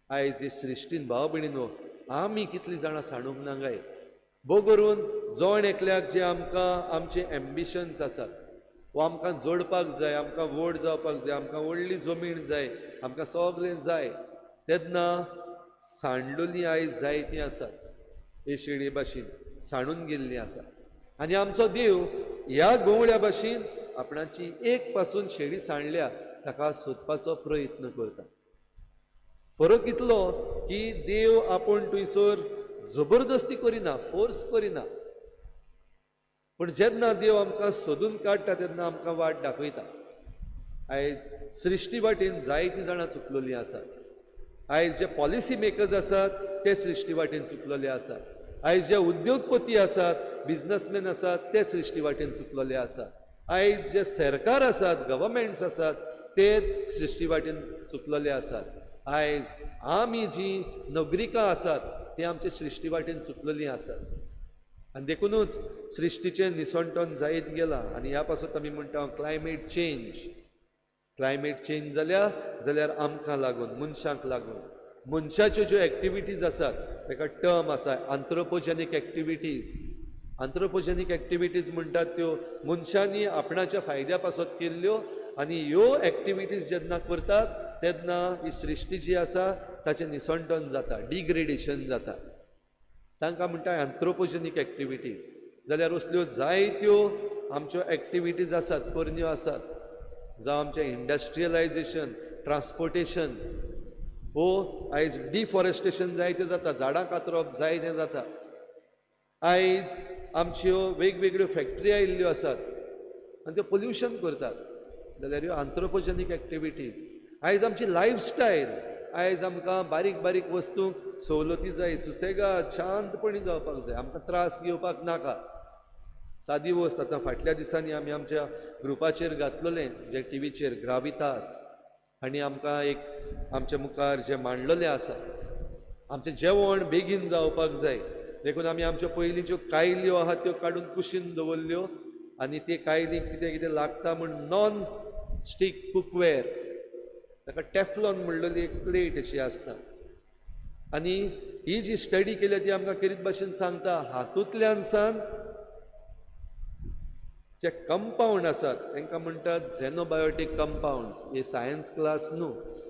आयज हे सृश्टीन भाव भयणीनो, आमी कितलीं जाणां सांडूंक ना गाय. भोव करून जण एकल्याक जे आमकां आमचे एम्बिशन्स आसात, वो आमकां जोडपाक जाय, आमकां व्हड जावपाक जाय, आमकां व्हडली जमीन जाय, आमकां सगळें जाय, तेन्ना सांडलोलीं आयज जायतीं आसात. हे शेळये भाशेन सांडून गेल्लीं आसा. आनी आमचो देव ह्या गवळ्या भाशेन आपणाची एक पासून शेळी सांडल्या ताका सोदपाचो प्रयत्न करता. फरक इतलो की देव आपूण थंयसर जबरदस्ती करिना, फोर्स करिना, पूण जेन्ना देव आमकां सोदून काडटा तेन्ना आमकां वाट दाखयता. आयज सृश्टी वाटेन जायतीं जाणां चुकलेलीं आसात. आयज जे पॉलिसी मेकर्स आसात ते सृश्टी वाटेन चुकलेले आसात. आयज जे उद्योगपती आसात, बिझनसमॅन आसात ते सृश्टी वाटेन चुकलेले आसात. आयज जे सरकार आसात, गव्हर्मेंट्स आसात ते सृश्टी वाटेन चुकलेले आसात. आयज आमी जी नागरिकां आसात ती आमचे सृश्टी वाटेन चुकलेलीं आसात. आनी देखूनच सृश्टीचें निसणटण जायत गेलां. आनी ह्या पासून आमी म्हणटा क्लायमेट चेंज जाल्यार आमकां लागून, मनशांक लागून. मनशाच्यो ज्यो एक्टिविटीज आसात ताका टर्म आसा एंथ्रोपोजेनीक एक्टिविटीज. एंथ्रोपोजेनीक एक्टिविटीज म्हणटात त्यो मनशांनी आपणाच्या फायद्या पासत केल्ल्यो, आनी ह्यो एक्टिविटीज जेन्ना करतात तेन्ना ही सृश्टी जी आसा ताचें निसणटण जाता, डिग्रेडेशन जाता. तांकां म्हणटा एंथ्रोपोजेनीक एक्टिविटीज. जाल्यार असल्यो जायत्यो आमच्यो एक्टिविटीज आसात, पोरण्यो आसात, जावं आमचें इंडस्ट्रियलायजेशन, ट्रान्सपोर्टेशन, हो आयज डिफॉरेस्टेशन जायतें जाता, झाडां कातरप जायतें जाता. आयज आमच्यो वेगवेगळ्यो फॅक्टरी आयिल्ल्यो आसात आनी त्यो पोल्युशन करतात. जाल्यार ह्यो एंथ्रोपोजेनीक एक्टिविटीज. आयज आमची लायफस्टायल, आयज आमकां बारीक बारीक वस्तू सवलती जाय, सुसेगाद शांतपणी जावपाक जाय, आमकां त्रास घेवपाक नाका. सादी वस्त आतां फाटल्या दिसांनी आमी आमच्या ग्रुपाचेर घातलेलें जे टीव्हीचेर ग्रावितास, आनी आमकां एक आमच्या मुखार जे मांडलेलें आसा, आमचें जेवण बेगीन जावपाक जाय देखून आमी आमच्यो पयलींच्यो कायल्यो आहात त्यो काडून कुशीन दवरल्यो आनी ते कायलीक कितें कितें लागता म्हूण नॉन स्टीक कुकवेर, ताका टॅफ्लॉन म्हणलेली एक प्लेट अशी आसता. आनी ही जी स्टडी केल्या ती आमकां कितें भाशेन सांगता, हातूंतल्यान सान जे कंपाऊंड आसात तांकां म्हणटात झेनोबायोटीक कंपाऊंड्स. हे सायन्स क्लास न्हू,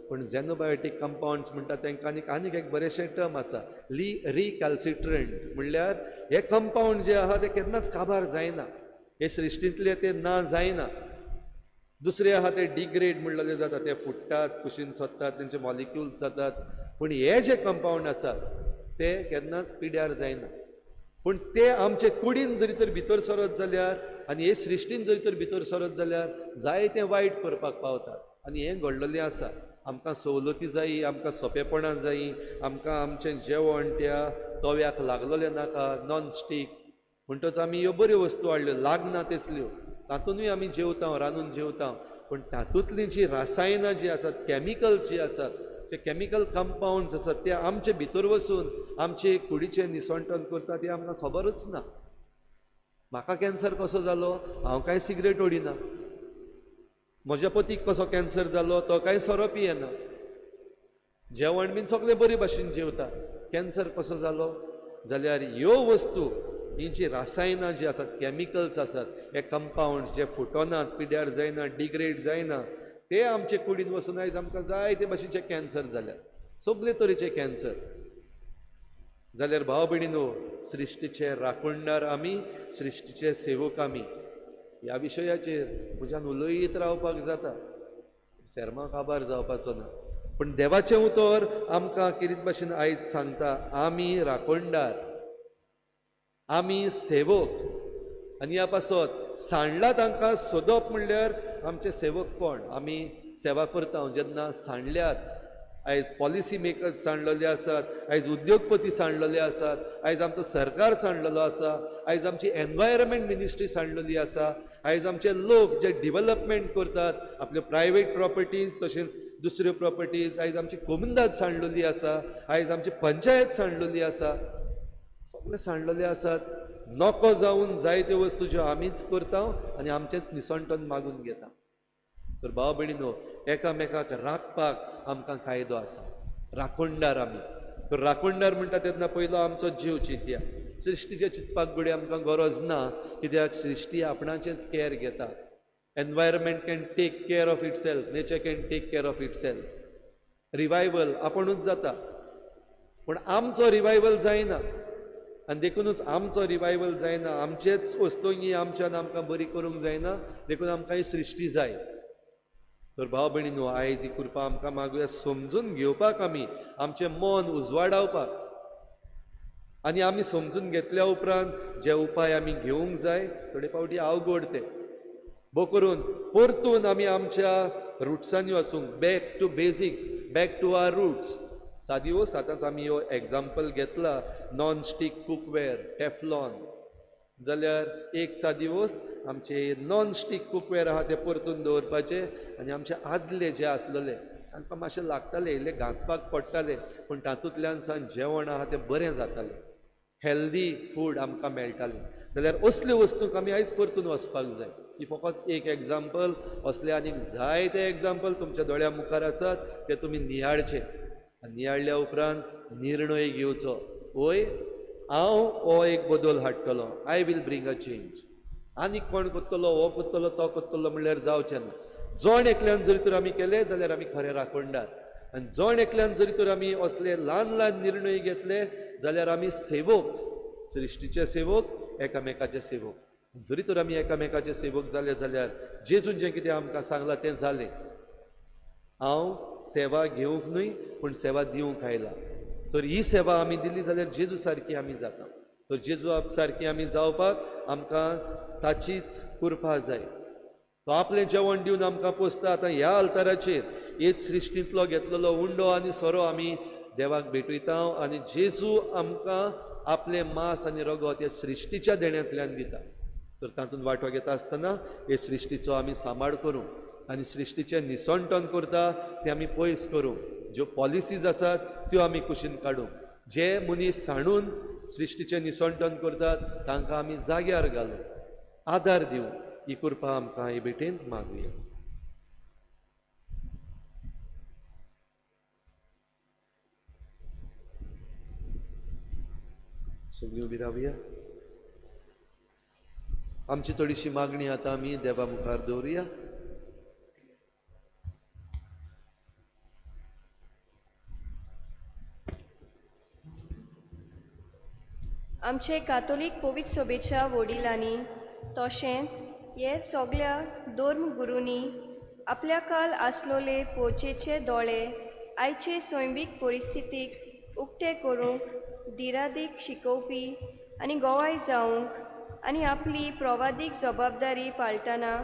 पण झेनोबायोटीक कंपाऊंड्स म्हणटात तांकां आनीक एक बरेशें टर्म आसा, रिकॅल्सिट्रंट. म्हणल्यार हे कंपाऊंड जे आहा ते केन्नाच काबार जायना, हे सृश्टींतले ते ना जायना. दुसरे आहा ते डिग्रेड म्हणलेले जाता, ते फुट्टात, कुशीन सोदतात, तेंचे मॉलिक्युल्स जातात. पूण हे जे कंपाऊंड आसात ते केन्नाच पिड्यार जायना. पूण ते आमचे कुडीन जरी तर भितर सरत जाल्यार आनी हे सृश्टीन जरी तर भितर सरत जाल्यार जायतें वायट करपाक पावतात. आनी हें घडलेलें आसा. आमकां सवलती जायी, आमकां सोंपेपणां जायी, आमकां आमचें जेवण त्या तव्याक लागलेलें नाका, नॉन स्टीक. म्हणटच आमी ह्यो बऱ्यो वस्तू हाडल्यो, लागना तेसल्यो, तातूंतूय आमी जेवता, रांदून जेवता. पूण तातूंतलीं जीं रासायनां जीं आसात, कॅमिकल्स जीं आसात, जे कॅमिकल कंपाऊंड्स आसात ते आमचे भितर वचून आमचे कुडीचें निसवणटन करता तें आमकां खबरूच ना. म्हाका कॅन्सर कसो जालो, हांव कांय सिगरेट ओडिना. म्हज्या पतीक कसो कॅन्सर जालो, तो कांय सोरो पियेना. जेवण बीन सगळें बरे भाशेन जेवता. कॅन्सर कसो जालो जाल्यार ह्यो वस्तू, ही जी रासायनां जी आसात, कॅमिकल्स आसात, हे कंपाऊंड्स जे फुटोनात, पिड्यार जायना, डिग्रेड जायना, ते आमचे कुडीन वचून आयज आमकां जायते भाशेचे कॅन्सर जाल्यात, सगळे तरेचे कॅन्सर. जाल्यार भाव भयणीनो, सृश्टीचे राखणदार आमी, सृश्टीचे सेवक आमी. ह्या विशयाचेर म्हज्यान उलयत रावपाक जाता, सेर्मा काबार जावपाचो ना. पूण देवाचें उतर आमकां कितें भाशेन आयज सांगता, आमी राखणदार, आमी सेवक. आनी ह्या पासत सांडला तांकां सोदप म्हणल्यार आमचे सेवक कोण? आमी सेवा करता जेन्ना सांडल्यात. आयज पॉलिसी मेकर्स सांडलेले आसात, आयज उद्योगपती सांडलेले आसात, आयज आमचो सरकार सांडलेलो आसा, आयज आमची एनवायरमेंट मिनिस्ट्री सांडलेली आसा, आयज आमचे लोक जे डिव्हलपमेंट करतात, आपल्यो प्रायवेट प्रॉपर्टीज तशेंच दुसऱ्यो प्रॉपर्टीज, आयज आमची कोमुंदाद सांडलेली आसा, आयज आमची पंचायत सांडलेली आसा, सगळे सांडलेले आसात. नॉको जावन जायत्यो वस्तू ज्यो आमीच करता आनी आमचेच निसणटन मागून घेता. तर भाव भयणीनो, एकामेकाक राखपाक आमकां कायदो आसा. राखणदार आमी. तर राखणदार म्हणटा तेन्ना पयलो आमचो जीव चिंतया. सृश्टीचे चिंतपाक घडये आमकां गरज ना, कित्याक सृश्टी आपणाचेंच कॅर घेता. Environment can take care of itself, nature can take care of itself. Revival आपुणूच जाता, पूण आमचो रिवायवल जायना. आनी देखूनच आमचो रिवायवल जायना, आमचेच वस्तूंगी आमच्यान आमकां बरी करूंक जायना, देखून आमकां ही सृश्टी जाय. तर भाव भयणीनो, आयज ही कृपा आमकां मागुया, समजून घेवपाक आमी, आमचें मन उजवाडावपाक. आनी आमी समजून घेतल्या उपरांत जे उपाय आमी घेवंक जाय, थोडे फावटी अवघड ते. भोव करून परतून आमी आमच्या रुट्सांनी वचूंक, back to basics, back to our roots. सादी वस्त आतांच आमी हो एग्जाम्पल घेतला, नॉन स्टीक कुकवेर, टॅफ्लॉन. जाल्यार एक सादी वस्त आमचे नॉन स्टीक कुकवेर आहा ते परतून दवरपाचे आनी आमचे आदले जे आसलेले तांकां मातशें लागताले, इल्लें घांसपाक पडटालें, पूण तातूंतल्यान सान जेवण आहा तें बरें जातालें, हेल्दी फूड आमकां मेळटालें. जाल्यार असल्यो वस्तूंक आमी आयज परतून वचपाक जाय. ही फकत एक एग्जाम्पल, असले आनीक जायते एग्जाम्पल तुमच्या दोळ्या मुखार आसात, ते तुमी नियाळचे. नियाळ्या उपरांत निर्णय घेवचो, वय हांव हो एक बदल हाडटलो, I will bring a change. आनीक कोण करतलो, हो करतलो, तो करतलो म्हणल्यार जावचें ना. जण एकल्यान जरी तर आमी केले जाल्यार आमी खरे राखणदार. आनी जण एकल्यान जरी तर आमी असले ल्हान ल्हान निर्णय घेतले जाल्यार आमी सेवक, सृश्टीचे सेवक, एकामेकाचे सेवक. जरी तर आमी एकामेकाचे सेवक जाले जाल्यार जेजून जें कितें आमकां सांगलां तें जालें. हांव सेवा घेवंक न्हय, पूण सेवा दिवंक आयला. तर ही सेवा आमी दिली जाल्यार जेजू सारकी आमी जाता. तर जेजू सारकी आमी जावपाक आमकां ताचीच कृपा जाय. तो आपलें जेवण दिवन आमकां पोसता. आतां ह्या अल्ताराचेर हेच सृश्टींतलो घेतलेलो उंडो आनी सोरो आमी देवाक भेटयता आनी जेजू आमकां आपले मांस आनी रगत ह्या सृश्टीच्या देण्यांतल्यान दिता. तर तातूंत वांटो घेता आसतना हे सृश्टीचो आमी सांबाळ करूं आनी सृश्टीचें निसंटन करता तें आमी पयस करूं. ज्यो पॉलिसीज आसात त्यो आमी कुशीन काडूं. जे मनीस सांडून सृश्टीचें निसंटन करतात तांकां आमी जाग्यार घालूं, आदार दिवं. ही कृपा आमकां हे भेटेन मागुया. सगळीं उबी रावया. आमची थोडीशी मागणी आतां आमी देवा मुखार दवरुया. आमचे कातोलीक पवित्र सभेच्या वडिलांनी तशेंच हेर सगळ्या धर्म गुरूंनी आपल्या काल आसलोले पोचेचे दोळे आयचे सैमीक परिस्थितीक उक्ते करूंक दिरादीक शिकोवपी आनी गोवाय जावंक आनी आपली प्रवादीक जबाबदारी पाळटना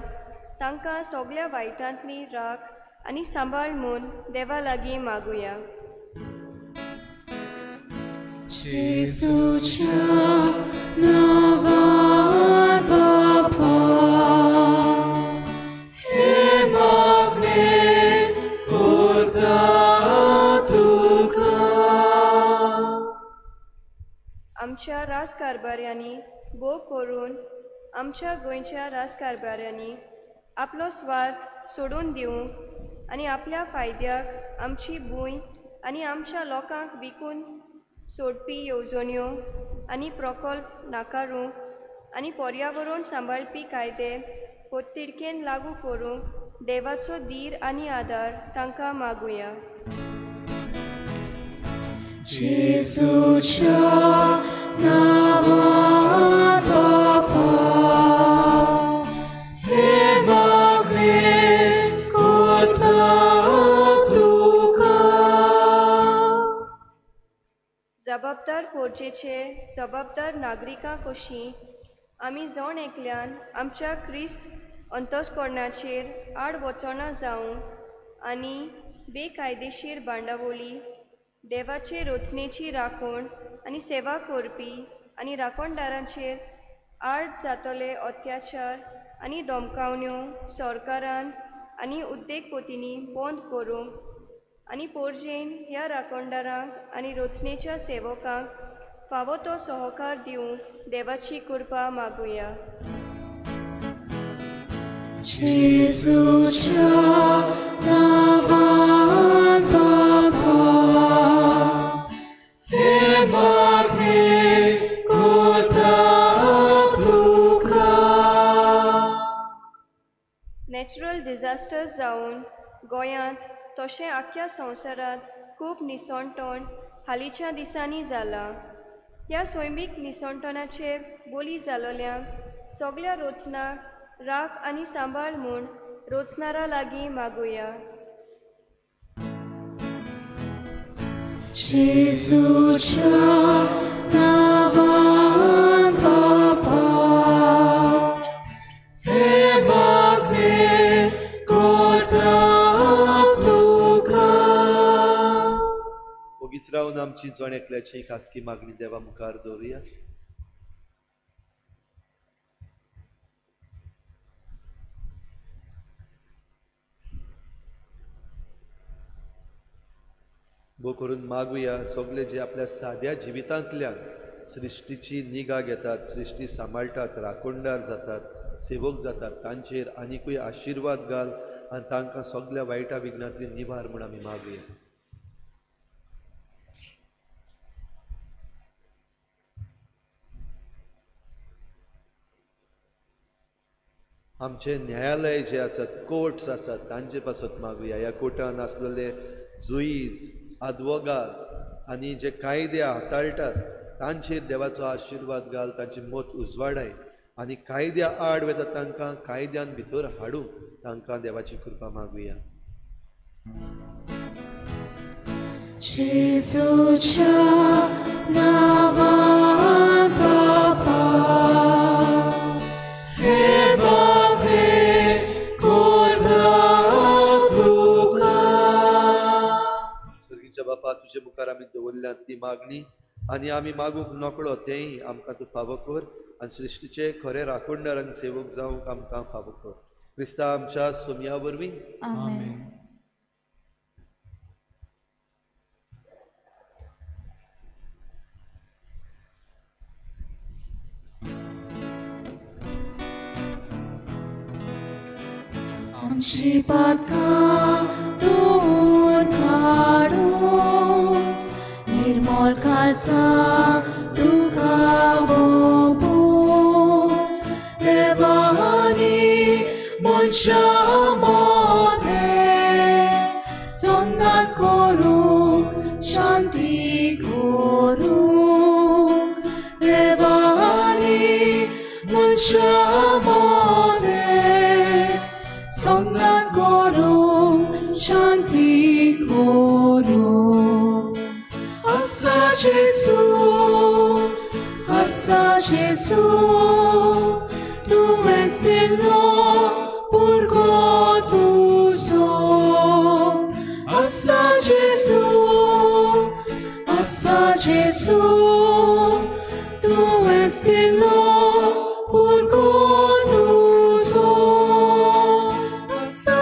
तांकां सगळ्या वायटांतली राख आनी सांबाळ म्हूण देवा लागीं मागुया. जेजूच्या नांवान बापा हे मागणे करता तुका. आमच्या राजकारभाऱ्यांनी भोव करून आमच्या गोंयच्या राजकारभाऱ्यांनी आपलो स्वार्थ सोडून दिवंक आनी आपल्या फायद्याक आमची भूंय आनी आमच्या लोकांक विकून सोडपी येवजण्यो आनी प्रकल्प नाकारूंक आनी पर्यावरण सांबाळपी कायदे पोततिडकेन लागू करूंक देवाचो धीर आनी आदार तांकां मागुया. जेजूच्या नांवान बापा हे मागणे करता तुका. जबाबदार पोरचेचे जबाबदार नागरिकां कशीं आमी जण एकल्यान आमच्या क्रिस्त अंतस्करणाचेर आड वचना जावंक आनी बेकायदेशीर बांडावळी देवाचे रचनेची राखण आनी सेवा करपी आनी राखणदारांचेर आड जातले अत्याचार आनी धमकावण्यो सरकारान आनी उद्देगपतींनी बंद करूंक आनी पोरजेन ह्या राखणदारांक आनी रचनेच्या सेवकांक फावो तो सहकार दिवंक देवाची कृपा मागुया. जेजूच्या नांवान बापा हे मागणे करता तुका. नॅचरल डिजास्टर्स जावन गोंयांत तशें आख्या संवसारांत खूब निसंटण हालींच्या दिसांनी जालां. ह्या सैमीक निसंटणाचे बोली जालोल्यांक सगळ्या रोचनाक राख आनी सांबाळ म्हूण रोचणारा लागीं मागुया. जेजूच्या नांवान बापा हे मागणे करता तुका. ओगीच रावन आमची जण एकल्याची खासगी मागणी देवा मुखार दवरुया. भोव करून मागुया सगळे जे आपल्या साद्या जिवितांतल्यान सृश्टीची निगा घेतात, सृश्टी सांबाळटात, राखणदार जातात, सेवक जातात, तांचेर आनिकूय आशिर्वाद घाल आनी तांकां सगळ्या वायटा विघ्नांतली निभार म्हूण आमी मागुया. आमचे न्यायालय जे आसात, कोर्ट्स आसात, तांचे पासत मागुया. ह्या कोर्टान आसलेले जुईज, आदवोगाद आनी जे कायदे हाताळटात तांचेर देवाचो आशिर्वाद घाल, तांची मत उजवाडाय आनी कायद्या आड वेता तांकां कायद्यान भितर हाडूंक तांकां देवाची कृपा मागुया. जेजूच्या नांवान बापा हे मागणे करता तुका. बाबा तुजे मुखार आमी दवरल्यात ती मागणी आनी आमी मागूंक नकळो तेंय आमकां तूं फावो कर आनी सृश्टीचे खरे राखणदार आनी सेवक जावंक आमकां फावो कर. क्रिस्ता आमच्या सोमया वरवीं Amen. आमची पातकां तूं काडून निर्मळ काळजां तुका ओपून देवानी मनशा मदें संगात करूंक शांती करूंक देवानी मनशा मदें संगात करूंक शांती करूंक आसा Gesù tuवेंच दिलो पुरगो तुजो आसा Gesù tuवेंच दिलो पुरगो तुजो आसा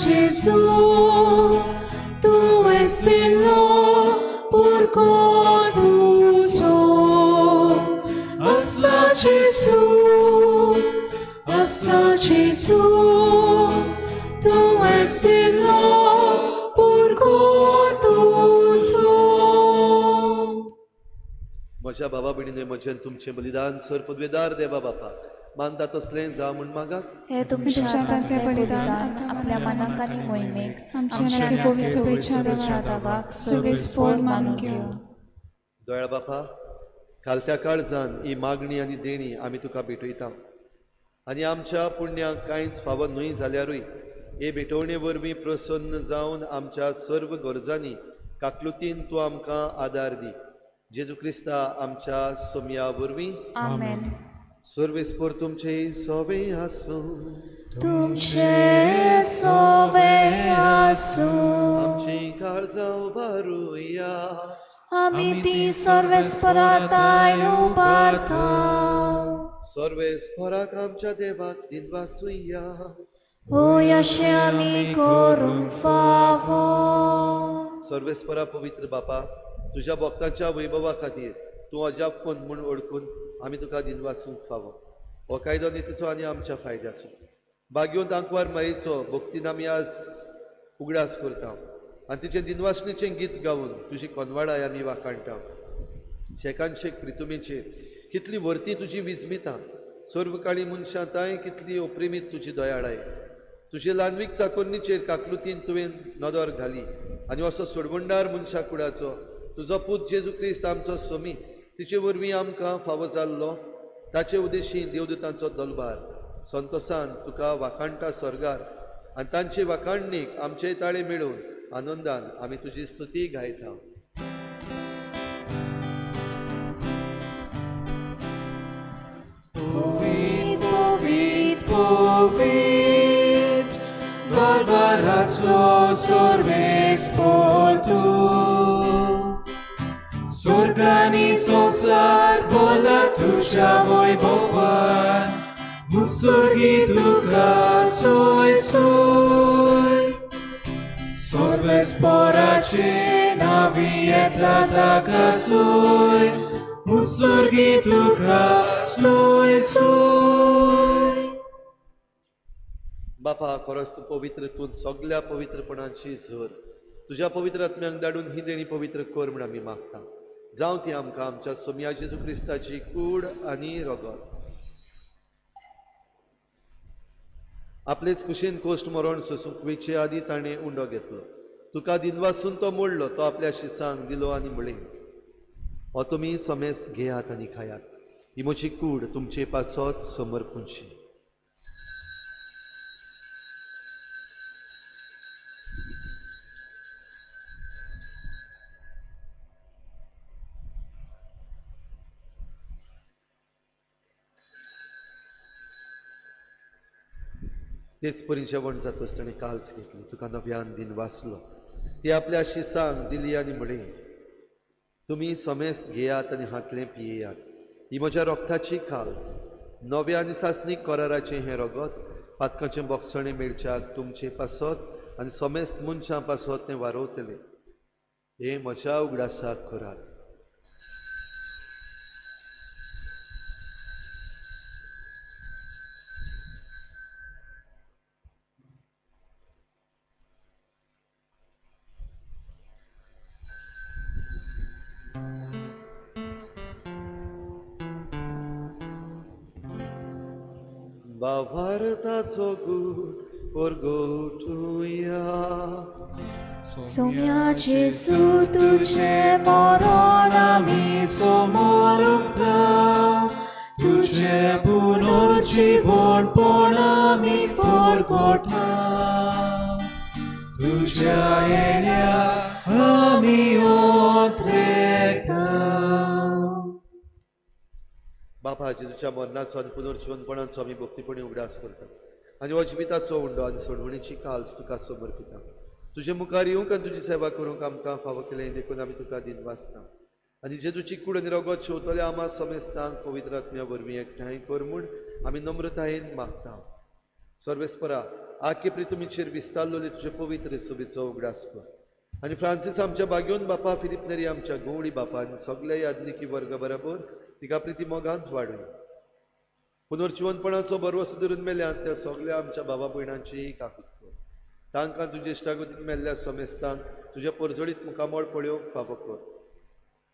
Gesù tuवेंच दिलो पुरगो तुजो आसा Gesù tuवेंच दिलो पुरगो तुजो. म्हज्या बाबा भयणीने म्हजें तुमचें बलिदान सर पदवेदार देवा बापाक मानता तसलें जावं म्हूण मागात. हे तुमच्या दांतले बलिदान आपल्या मनाक आनी मोहिमेक आमच्या पवित्र शुभेच्छा देवाक सर्वेस्पोर मानून घेऊ. दोयाळ बापा खालत्या काळजान ही मागणी आनी देणी आमी तुका भेटयता आनी आमच्या पुण्याक कांयच फावो न्हय जाल्यारूय हे भेटवणे वरवीं प्रसन्न जावन आमच्या सर्व गरजांनी काकलुतीन तूं आमकां आदार दी. जेजू क्रिस्ता आमच्या सोमया वरवीं आमेन. सर्वेस्पोर तुमचे सोवे आसूं तुमचे सोवे आसूं आमची काळजां उबारुया आमी ती सर्वेस्पराताय उबारता सर्वेस्पराक आमच्या देवाक दिनवासुया. होय अशें आमी करूंक फावो. सर्वेस्परा पवित्र बापा तुज्या भक्तांच्या वैभवा खातीर तूं अजाप कोण म्हूण ओळखून आमी तुका दिनवासूंक फावो. हो कायदो नितीचो आनी आमच्या फायद्याचो भाग्योन तांकवार मायेचो भक्तीन आमी आज उगडास करता आनी तिचें दिनवासणेचें गीत गावून तुजी कोनवाडाय आमी वाखाणटा. शेकांशेक प्रितुमेचेर कितली वर्ती तुजी विजमिता सर्वकाळी मनशांताय कितली ओप्रेमीत तुजी दयाळाय. तुजे ल्हानवीक चाकोन्नीचेर काकलुतीन तुवें नदर घाली आनी असो सोडवणदार मनशा कुडाचो तुजो पूत जेजू क्रिस्त आमचो सोमी तिचे वरवीं आमकां फावो जाल्लो ताचे उद्देशी देवदूतांचो दलबार संतोसान तुका वाखाणटा स्वर्गार आनी तांचे वाखाणणेक आमचे ताळे मेळून आनंदान आमी तुजी स्तुती गायता. Povit, povit, povit, barbarazo sorvespor tu. Sorgani sosar bola tuja wojbowa, musorgi tuka soj soj. Sorvesporace navieta taka soj, musorgi tuka soj soj. बापा खरोच तूं पवित्र तूं सगळ्या पवित्रपणाची झर तुज्या पवित्र आत्म्यांक धाडून ही देणी पवित्र कर म्हूण आमी मागता. जावं ती आमकां आमच्या सोमया जेजू क्रिस्ताची कूड आनी रगत. आपलेच कुशीन कोश्ट मरण सोसूंक वेचे आदी ताणें उंडो घेतलो. तुका दिनवासून तो मोडलो तो आपल्या शिसांक दिलो आनी म्हळें हो तुमी समेस्त घेयात आनी खायात. ही म्हजी कूड तुमचे पासत समर्पूंची. तेच परीच्या वण जात आसतना काल्स घेतली, तुका नव्यान दिन वाचलो. ती आपल्या शिसांक दिली आनी म्हणे, तुमी समेस्त घेयात आनी हातले पियेयात. ही म्हज्या रोगताची काल्स, नव्या आनी सासणीक कराराचें हें रगत, पातकाचें बोगसणें मेळच्याक तुमचें पासत आनी समेस्त मनशां पासत तें वारोवतलें. हें म्हज्या उगडासाक करात. भारताचो गूढ परगोटुया. सोम्या जेसू तुझे मरण आमी समोर उक्ता, तुझे पुनर्जीवनपण आमी परगोटा. तुझ्या येण्या आमी ओंत्रेता. बापा जेजूच्या मरणाचो आनी पुनर्जीवनपणाचो आमी भक्तीपणी उगडास करतात आनी अजमिताचो उंडो आनी सोडवणीची काल्स तुका समर्पिता. तुजे मुखार येवंक आनी तुजी सेवा करूंक आमकां फावो केलें देखून आमी तुका दिन वाचता. आनी जेजूची कूड आनी रगत शेवतले आमा समेस्तांक पवित्र आत्म्या वरवीं एकठांय कर म्हूण आमी नम्रतायेन मागता. सर्वेस्परा आख्खे प्रितुमीचेर विस्तारलोले तुजे पवित्र सुबेचो उगडास कर. आनी फ्रांसीस आमच्या बागेवन बापा, फिलिप नेरी आमच्या गवळी बापा आनी सगळे यादनिकी वर्ग बरोबर तिका प्रिती मोगांत वाडून. पुनर्जीवनपणाचो बरो सुदरून मेल्यात त्या सगळ्या आमच्या भावा भयणांची काकूत कर. तांकां तुजे इश्टागतीक मेल्ल्या समेस्तांक तुज्या परजळीत मुखामोळ पळोवंक फावो कर.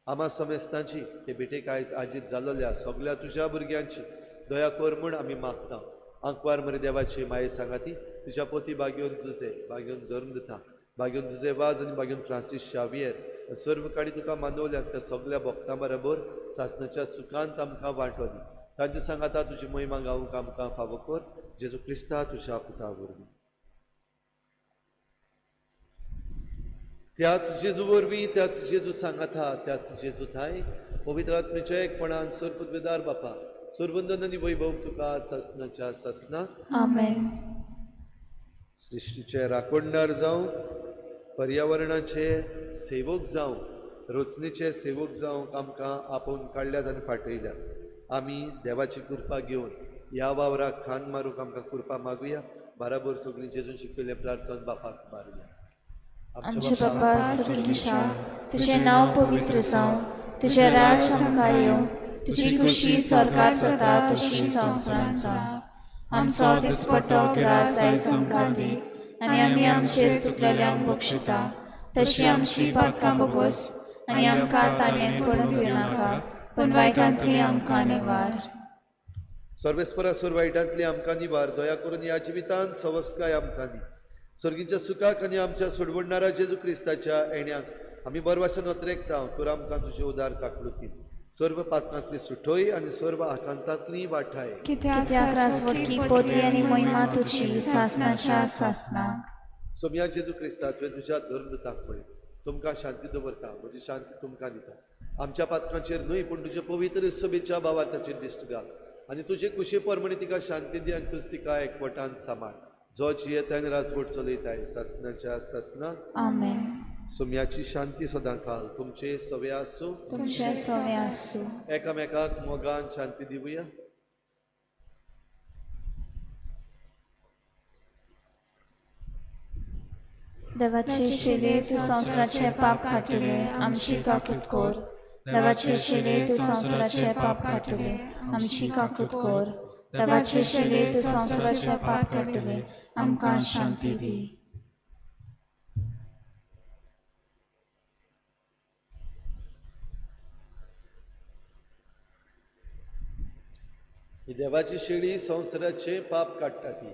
आमा समेस्तांची ते बेटेक आयज आजीर जाल्ल्या सगळ्या तुज्या भुरग्यांची दया कर म्हूण आमी मागता. आंकवार मरे देवाची माये सांगाती तुज्या पोती बागेवन जुजे, बागेवन धर्म दिता, बागेवन जुजे वाज आनी बागेवन फ्रांसीस शावियर सर्व काणी तुका मानवल्यात त्या सगळ्या भक्तां बरोबर सासणाच्या सुखांत आमकां वांटो दी. तांचे सांगाता तुजी महिमा गावूंक आमकां फावो कर. जेजू क्रिस्ता तुज्या पुता वरवीं. त्याच जेजू वरवीं, त्याच जेजू सांगाता, त्याच जेजू थाय पवित्र आत्मेच्या एकपणान सर्वपदवेदार बापा, सर्वंदन आनी वैभव तुका सासणाच्या सासणाक. आमेन. सृश्टीचे राखणदार जावं, पर्यावरणाचे सेवक जावं, रचनेचे सेवक जावंक आमकां आपोवन काडल्यात आनी फाटयल्यात. आमी देवाची कृपा घेवन ह्या वावराक खांद मारूंक आमकां कृपा मागुया. बाराबर सगळीं जेजून शिकयलें प्रार्थना बापाक मारुया. आमचे बापा सगळींच्या, तुझे नाव पवित्र जावं, तुझे राज आमकां येवं, तुजी खुशी स्वर्गात जाता तशी संवसारांत जावं. आमचो दिसपट्टो ग्रास आयज आमकां दी, आनी आमी आमचेर चुकलेल्यांक बक्षिता, तशी आमची पातकां बोगोस आनी आमकां ताणें पडूंक दिनाका, पूण वायटांतली आमकां निवार. सर्वेस्परा सोर वायटांतली आमकां निवार. दया करून ह्या जिवितांत सवस्काय आमकां दी. सर्गीच्या सुखाक आनी आमच्या सोडवणारा जेजू क्रिस्ताच्या येण्याक आमी बरवाशान नत्रेकता. तर आमकां तुजे उदार काकळुती, सर्व पातकांतली सुटोय आनी सर्व आकांतांतली वाठाय. कित्याक राजवटकी पोती आनी महिमा तुजी सासणाच्या सासणाक. सोम्या जेजू क्रिस्ता तुवें तुज्या धर्मदूताक म्हळें, तुमकां शांती दवरता, म्हजी शांती तुमकां दिता. आमच्या पातकांचेर न्हय पूण तुजे पवित्र सभेच्या भावार्थाचेर दिश्ट घाल आनी तुजे कुशे परमणी तिका शांती दी आनी तुज तिका एकवटान सांबाळ. जो जियेताय आनी राजवट चलयताय सासणाच्या सासणाक. आमेन. सोम्याची शांती सदां काल तुमचे सवे आसूं. तुमचे सवे आसूं. एकामेकाक मोगान शांती दिवया. देवाचे शेले तू संवसाराचे पाप खाटले, आमची काकूत कोर. देवाचे शेले तू संवसाराचे पाप खाटले, आमची काकूत कोर. देवाचे शेले तू संवसाराचे पाप खाटले, आमकां शांती दी. ही देवाची शेळी संवसाराचे पाप काडटा. ती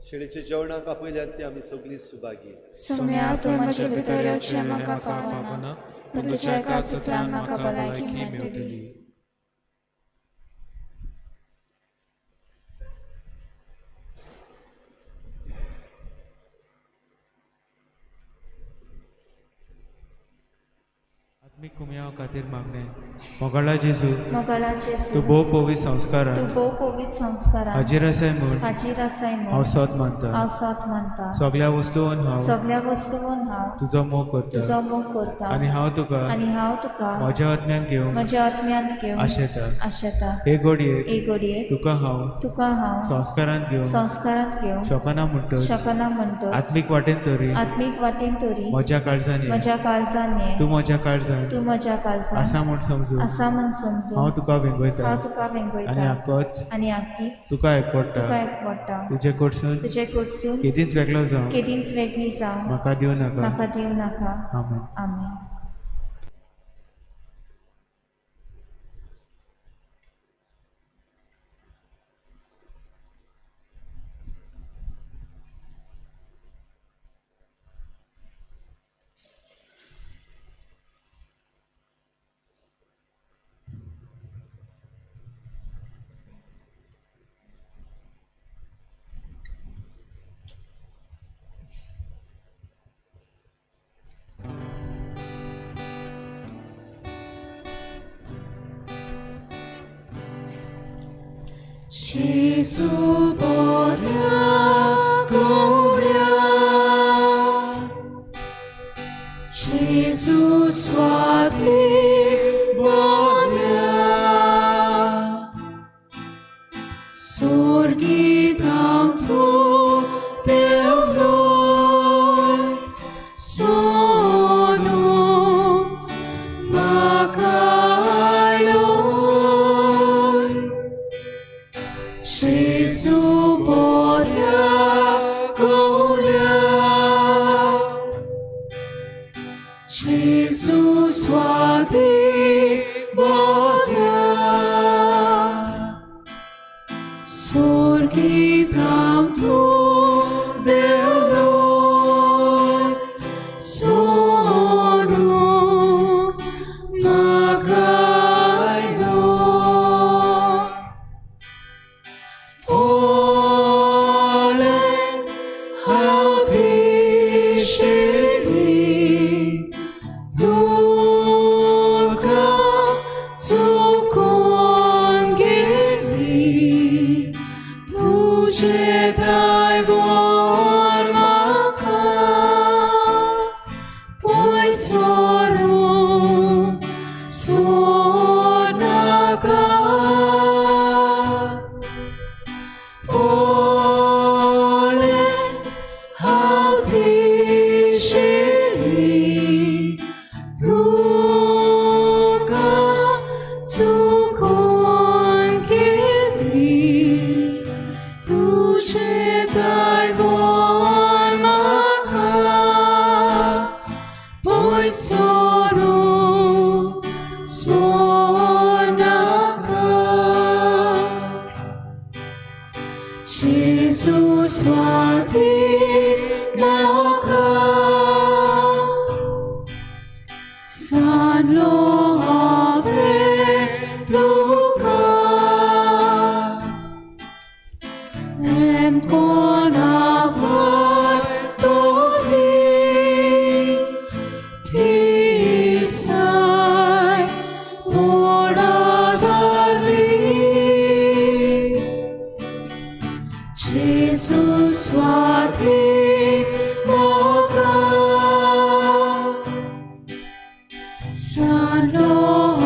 शेळीचे जेवणाक आपयल्यात ती आमी सगळीं सुभागी. सोम्या तूं म्हजे भितर येवचें म्हाका फावना, पूण तुज्या एका उतरान म्हाका भलायकी मेळटली. आत्मिक कुमयाव खातीर मागणे मोगाळा जेजू मोगाळा तूं जेजू भोव पवित्र संस्कारान तूं भोव पवित्र संस्कारान हाजीर आसाय म्हूण हाजीर आसाय हांव म्हूण सोत मानता हांव सोत मानता सगळ्या वस्तूंन हांव सगळ्या वस्तूंन हांव तुजो मोग करता तुजो मोग करता आनी हांव तुका आनी हांव तुका म्हज्या आत्म्यान घेवन म्हज्या आत्म्यांत घेवन आशेता आशेता हे घडयेक एक घडयेक तुका हांव तुका हांव संस्कारान घेवन संस्कारांत घेवन शोकना म्हणटच शकना म्हणटो आत्मीक वाटेन तरी आत्मीक वाटेन तरी म्हज्या काळजांनी म्हज्या काळजान ये तूं म्हज्या काळजान तूं म्हज्या काळजान आसा म्हूण समजू आसा म्हण समजू हांव तुका वेंगयता हांव तुका आनी वेंगयता आक्कोच आनी आख्खीच तुका तुका एकवडटा एकवडटा तुजे कडसून तुजे कडसून केदींच वेगळो जावं केदींच वेगळी जावं म्हाका दिवं नाका म्हाका दिवं नाका आमेन आमेन Gesù boria gloria, Gesù swati boria, sorgi tanto Teu noi, sono Macailoi. Gesù boria gloria, Gesù swati boria, sorgi tanto Deu noi, sono Macailoi. Ole, how dishili, duka, tukongeli, tuje dai vor maka, poi sono sonaka. Ole, how dishili, duka, tukongeli, tuje dai vor maka, poi sono sonaka. Gesù swati moga, san lo ave duka, em con avor doli, pisai ora darli. Gesù swati moga, san lo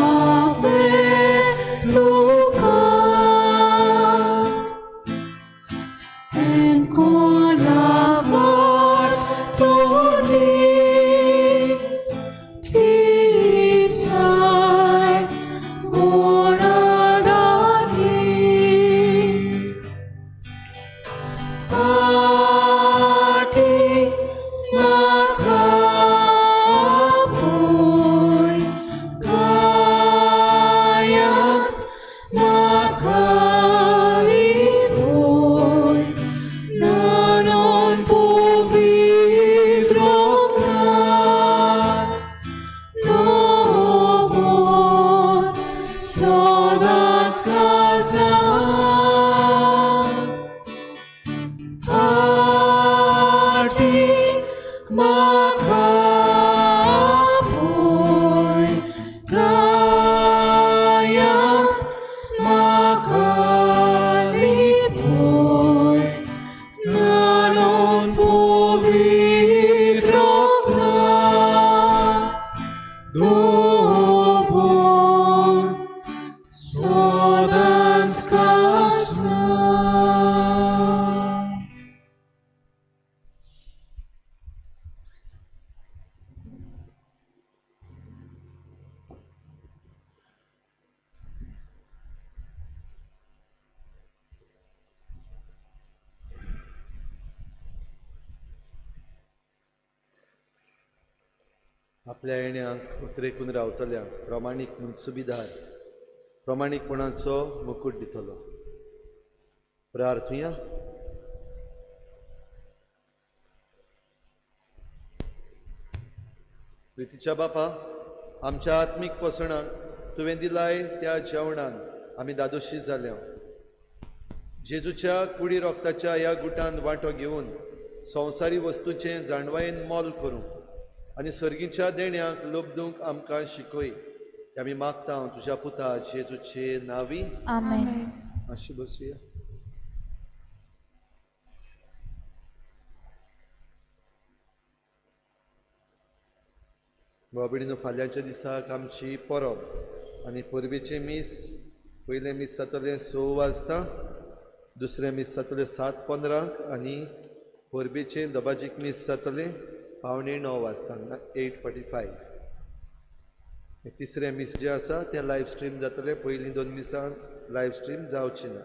ave duka, en con avor doli, pisai ora darli. Adi makapoi, gayat makalipoi, nanon povidroktan, novon sodan skazan. Adi makapoi, dovol sodans kasna. आपल्या येण्याक उतरेकून रावतल्यांक प्रमाणीक म्हूण सुबिदार प्रमाणीकपणाचो मुकूट दितलो. प्रार्थुया. प्रितीच्या बापा, आमच्या आत्मीक पोसणाक तुवें दिलाय त्या जेवणान आमी दादोशी जाल्या. जेजूच्या कुडी रोगताच्या ह्या गुटान वांटो घेवन संवसारी वस्तूंचें जाणवायेन मोल करूंक आनी सर्गीच्या देण्यांक लोबदूंक आमकां शिकय. ते आमी मागता तुज्या पुता जेजूचे नांवी. आमेन. मातशी बसुया. बाबडीनो फाल्यांच्या दिसाक आमची परब आनी परबेचें मीस. पयलें मीस जातलें 6 वाजता, दुसरें मीस जातलें 7:15 आनी परबेचें दबाजीक मीस जातलें 8:45 वाजता 8:45. तिसरें मीस जें आसा तें लायव्ह स्ट्रीम जातलें. पयलीं 2 मिसां लायव्ह स्ट्रीम जावची ना.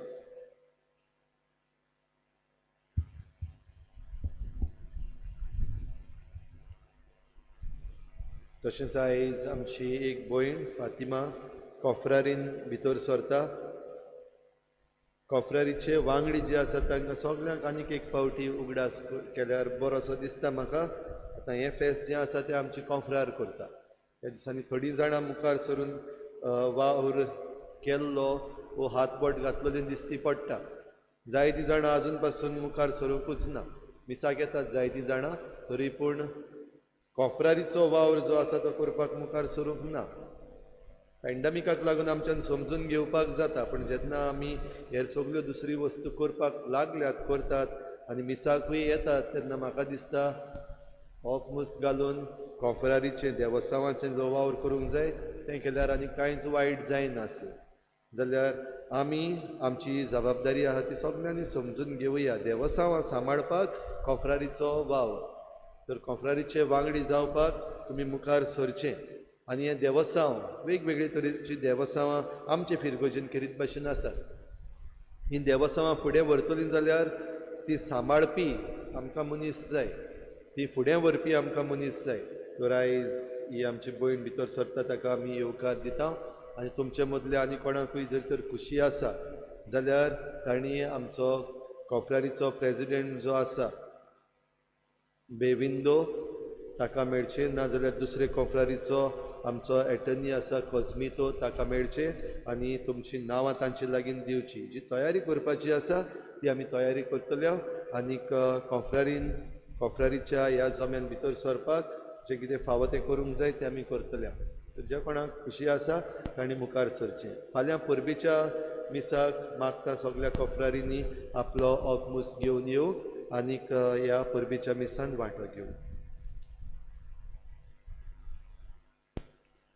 तशेंच आयज आमची एक भयण फातिमा कॉफ्रारीन भितर सरता. कॉफ्रारीचे वांगडी जे आसा तांकां सगल्यांक आनीक एक फावटी उगडास केल्यार बरोसो दिसता म्हाका. आतां हें फेस्त जें आसा तें आमची कॉफ्रार करता. ह्या दिसांनी थोडीं जाणां मुखार सरून वावर केल्लो वो हातबोट घातलेलें दिसती पडटा. जायतीं जाणां आजून पासून मुखार सरूंकूच ना. मिसाक येतात जायतीं जाणां, तरी पूण कॉफ्रारीचो वावर जो आसा तो करपाक मुखार सरूंक ना. पॅन्डमिकाक लागून आमच्यान समजून घेवपाक जाता, पण जेन्ना आमी हेर सगल्यो दुसरी वस्तू करपाक लागल्यात करतात आनी मिसाकूय येतात तेन्ना म्हाका दिसता ओकमूस घालून कॉफ्रारीचें देवस्थानाचें जो वावर करूंक जाय तें केल्यार आनी कांयच वायट जायनासलें. जाल्यार आमी आमची जबाबदारी आहा ती सगल्यांनी समजून घेवया. देवस्थानां सांबाळपाक कॉफ्रारीचो वावर. तर कॉफ्रारीचे वांगडी जावपाक तुमी मुखार सरचें आनी हें देवस्थान वेगवेगळे तरेची देवस्थानां आमचे फिरगोजेन करीत भाशेन आसात. ही देवस्थानां फुडें व्हरतलीं जाल्यार ती सांबाळपी आमकां मनीस जाय, ती फुडें व्हरपी आमकां मनीस जाय. तर आयज ही आमची भयण भितर सरता ताका आमी येवकार दिता. आनी तुमचे मदले आनी कोणाकूय जर तर खुशी आसा जाल्यार तांणी आमचो कॉफ्रारीचो प्रेजिडेंट जो आसा बेविंदो ताका मेळचे, नाजाल्यार दुसरे कॉफ्रारीचो आमचो एटर्नी आसा कॉस्मितो ताका मेळचे आनी तुमची नांवां तांचे लागीं दिवची. जी तयारी करपाची आसा ती आमी तयारी करतल्या. आनीक कॉफ्रारीच्या ह्या जम्यान भितर सरपाक जें कितें फावो तें करूंक जाय तें आमी करतल्या. ज्या कोणाक खुशी आसा तांणी मुखार सरचें. फाल्यां परबेच्या मिसाक मागता सगल्या कॉफ्रारींनी आपलो ओकमूस घेवन येवंक आनीक ह्या परबेच्या मिसान वांटो घेवंक.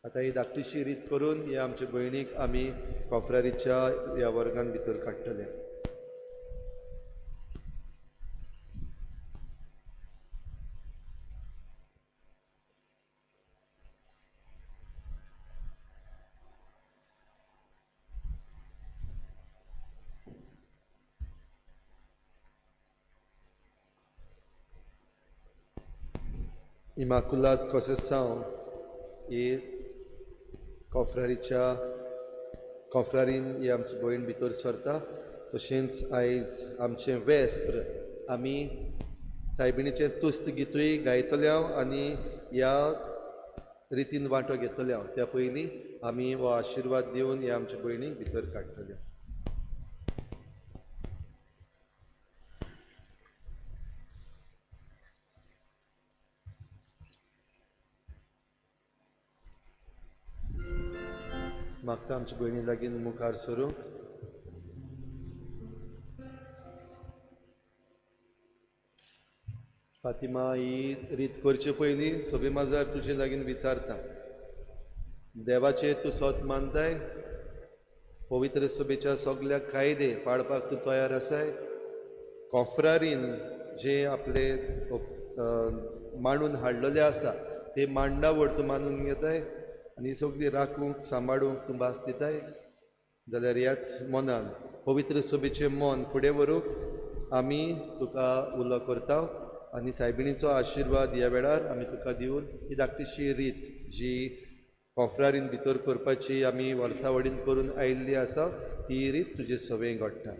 आतां ही धाकटीशी रीत करून ह्या आमच्या भयणीक आमी कॉफ्रारीच्या ह्या वर्गान भितर काडटले. इमाकुलाद कॉसेसांव ही कॉफ्रारीन ही आमची भयण भितर सरता. तशेंच आयज आमचें वेस्प्र आमी सायबिणीचें तुस्त गितूय गायतल्या आनी ह्या रितीन वांटो घेतल्या. त्या पयलीं आमी हो आशिर्वाद दिवन ह्या आमच्या भयणीक भितर काडटले. मागता आमच्या भयणी लागीं मुखार सरूंक. फातिमा ही रीत करचे पयलीं सभी माजार तुजे लागीं विचारता देवाचे तूं सोत मानताय पवित्र सभेच्या सगळ्या कायदे पाळपाक तूं तयार आसाय कॉफ्रारीन जे आपले मांडून हाडलेले आसा ते मांडावळ तूं मानून घेताय आनी सगळी राखूंक सांबाळूंक तूं भास दिताय जाल्यार ह्याच मनान पवित्र सभेचें मन फुडें व्हरूंक आमी तुका उलो करता आनी सायबिणीचो आशिर्वाद ह्या वेळार आमी तुका दिवन ही धाकटीशी रीत जी कॉफ्रारीन भितर करपाची आमी वर्सावडीन करून आयिल्ली आसा ही रीत तुजे सभेक घडटा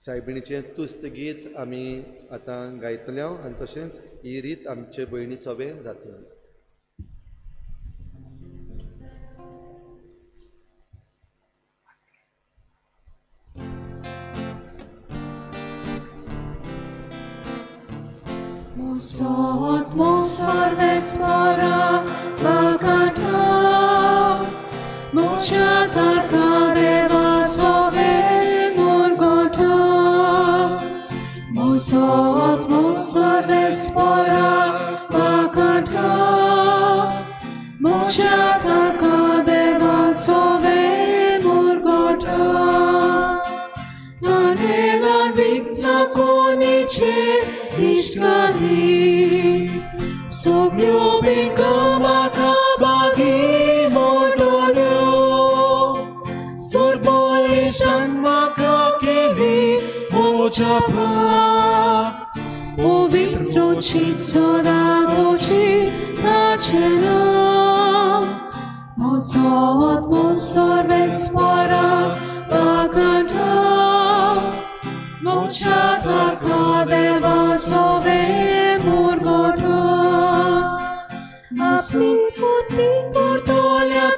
सायबिणीचें तुस्त गीत आमी आतां गायतले आनी तशेंच ही रीत आमचे भयणी सभेक जातली Mosot mosor vespora bagata Mochatar kadeva sove murgota Mosot mosor vespora bagata Mochatar kadeva sove murgota Tanelan vitsa konice Ishkali Soglubin kabakabagi mordolyo Sorbolishan makakili mojapa Povitro chitso datochi nachena Mosot mosor vespara baganta Mochatar kadeva sove murgota Asmi puti kortolya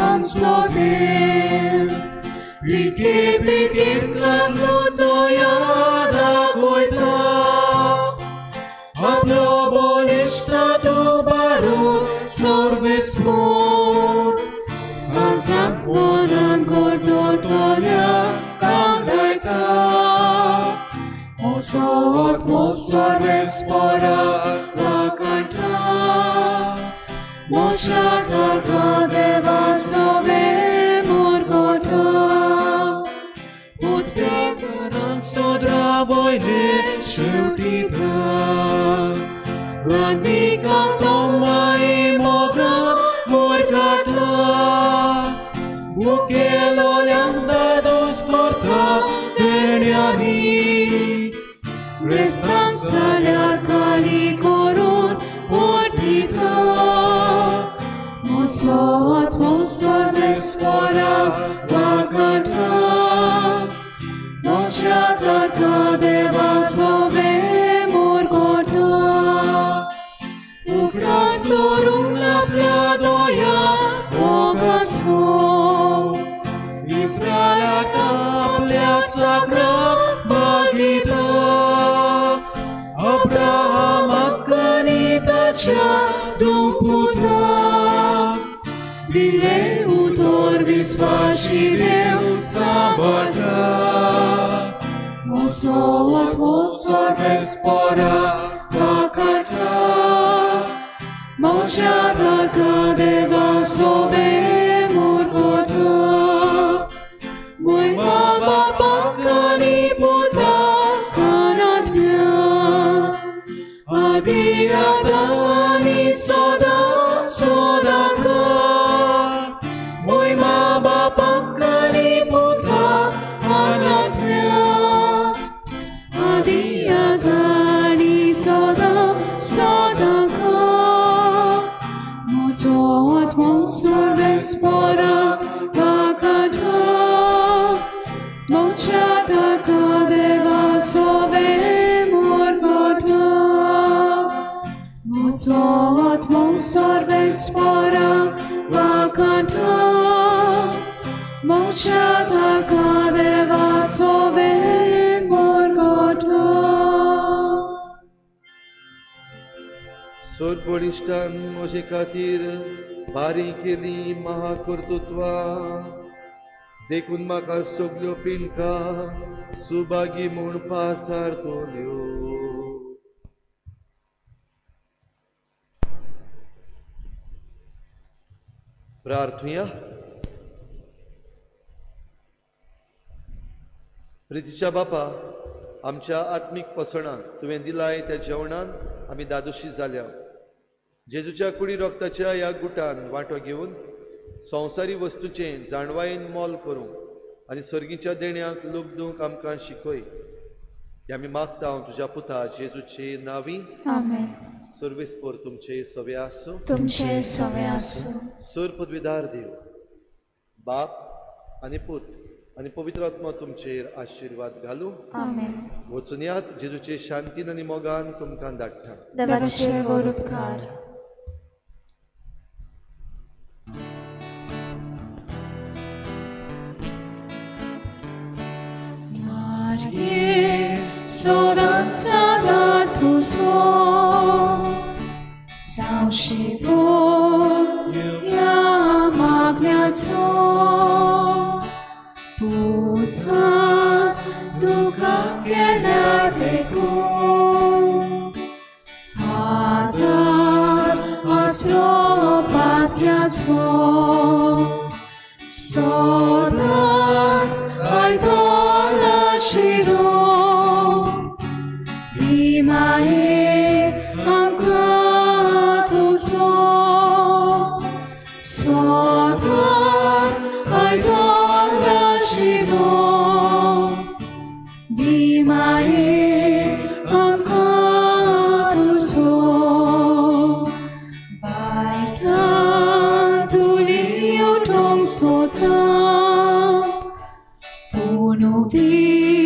am soder Rike kaglutoya da koita Hablo bolishta tu baru sorves mor Azap moran gordotolya kamraita Mosot mosor vespora vakanta Mochatar kadeva sove murgota Utsetunan sodra voile shutiga Ranvika tomai moga morgata Bukelo lyanda dos morta dernyani Restanța le-ar cali corun portita Mosot mosor vespora bagata Mochatar kadeva sove murgota Uprasorum la pladoja bogatstvo Izraelata pleața grab bagita Abraham akanita cha dumputa Bile utor visvashireu sabata Mosot mosor vespora vakata Mochatar kadeva sove murgota Mui baba pakani puta kanatmya Adiyadani soda sodaka Mui baba pakani puta kanatmya Adiyadani soda sodaka Mosot mosor vespora vakata Mochatar kadeva sove murgota Mosot mosor vespora vakata Mochatar kadeva sove murgota सोडबोडिश्टान मोजे खातीर बारी केली महाकर्तृत्वा देखून म्हाका सगल्यो पिणकां सुभागी म्हूण पाचारतल्यो. प्रार्थुया. प्रितीच्या बापा, आमच्या आत्मीक पसणाक तुवें दिलाय त्या जेवणान आमी दादोशी जाल्या. जेजूच्या कुडी रोगताच्या ह्या गुटान वांटो घेवन संवसारी वस्तूचें जाणवायेन मोल करूंक आनी सर्गीच्या देण्यांक लुगदूंक आमकां शिकय. हें आमी मागता हांव तुज्या पुता जेजूचे नांवी. आमेन. सर्वेस्पोर तुमचे सवे आसूं. तुमचे सवे आसूं. सर पदवीदार देव, बाप आनी पूत आनी पवित्र आत्मा तुमचेर आशिर्वाद घालूं. आमेन. वचून यात जेजूचे शांतीन आनी मोगान तुमकां धाडटा. देवाचे गोड उपकार. Marie, soranza dar tuzo, zaushivo, ja magniaco, putra, duka kenadeku, adar, asropatkiaco, sodat, aidola shiro, dimae amkatuzo, sodat, aidola shiro, dimae amkatuzo, baitan tuliu tong sotam, unubi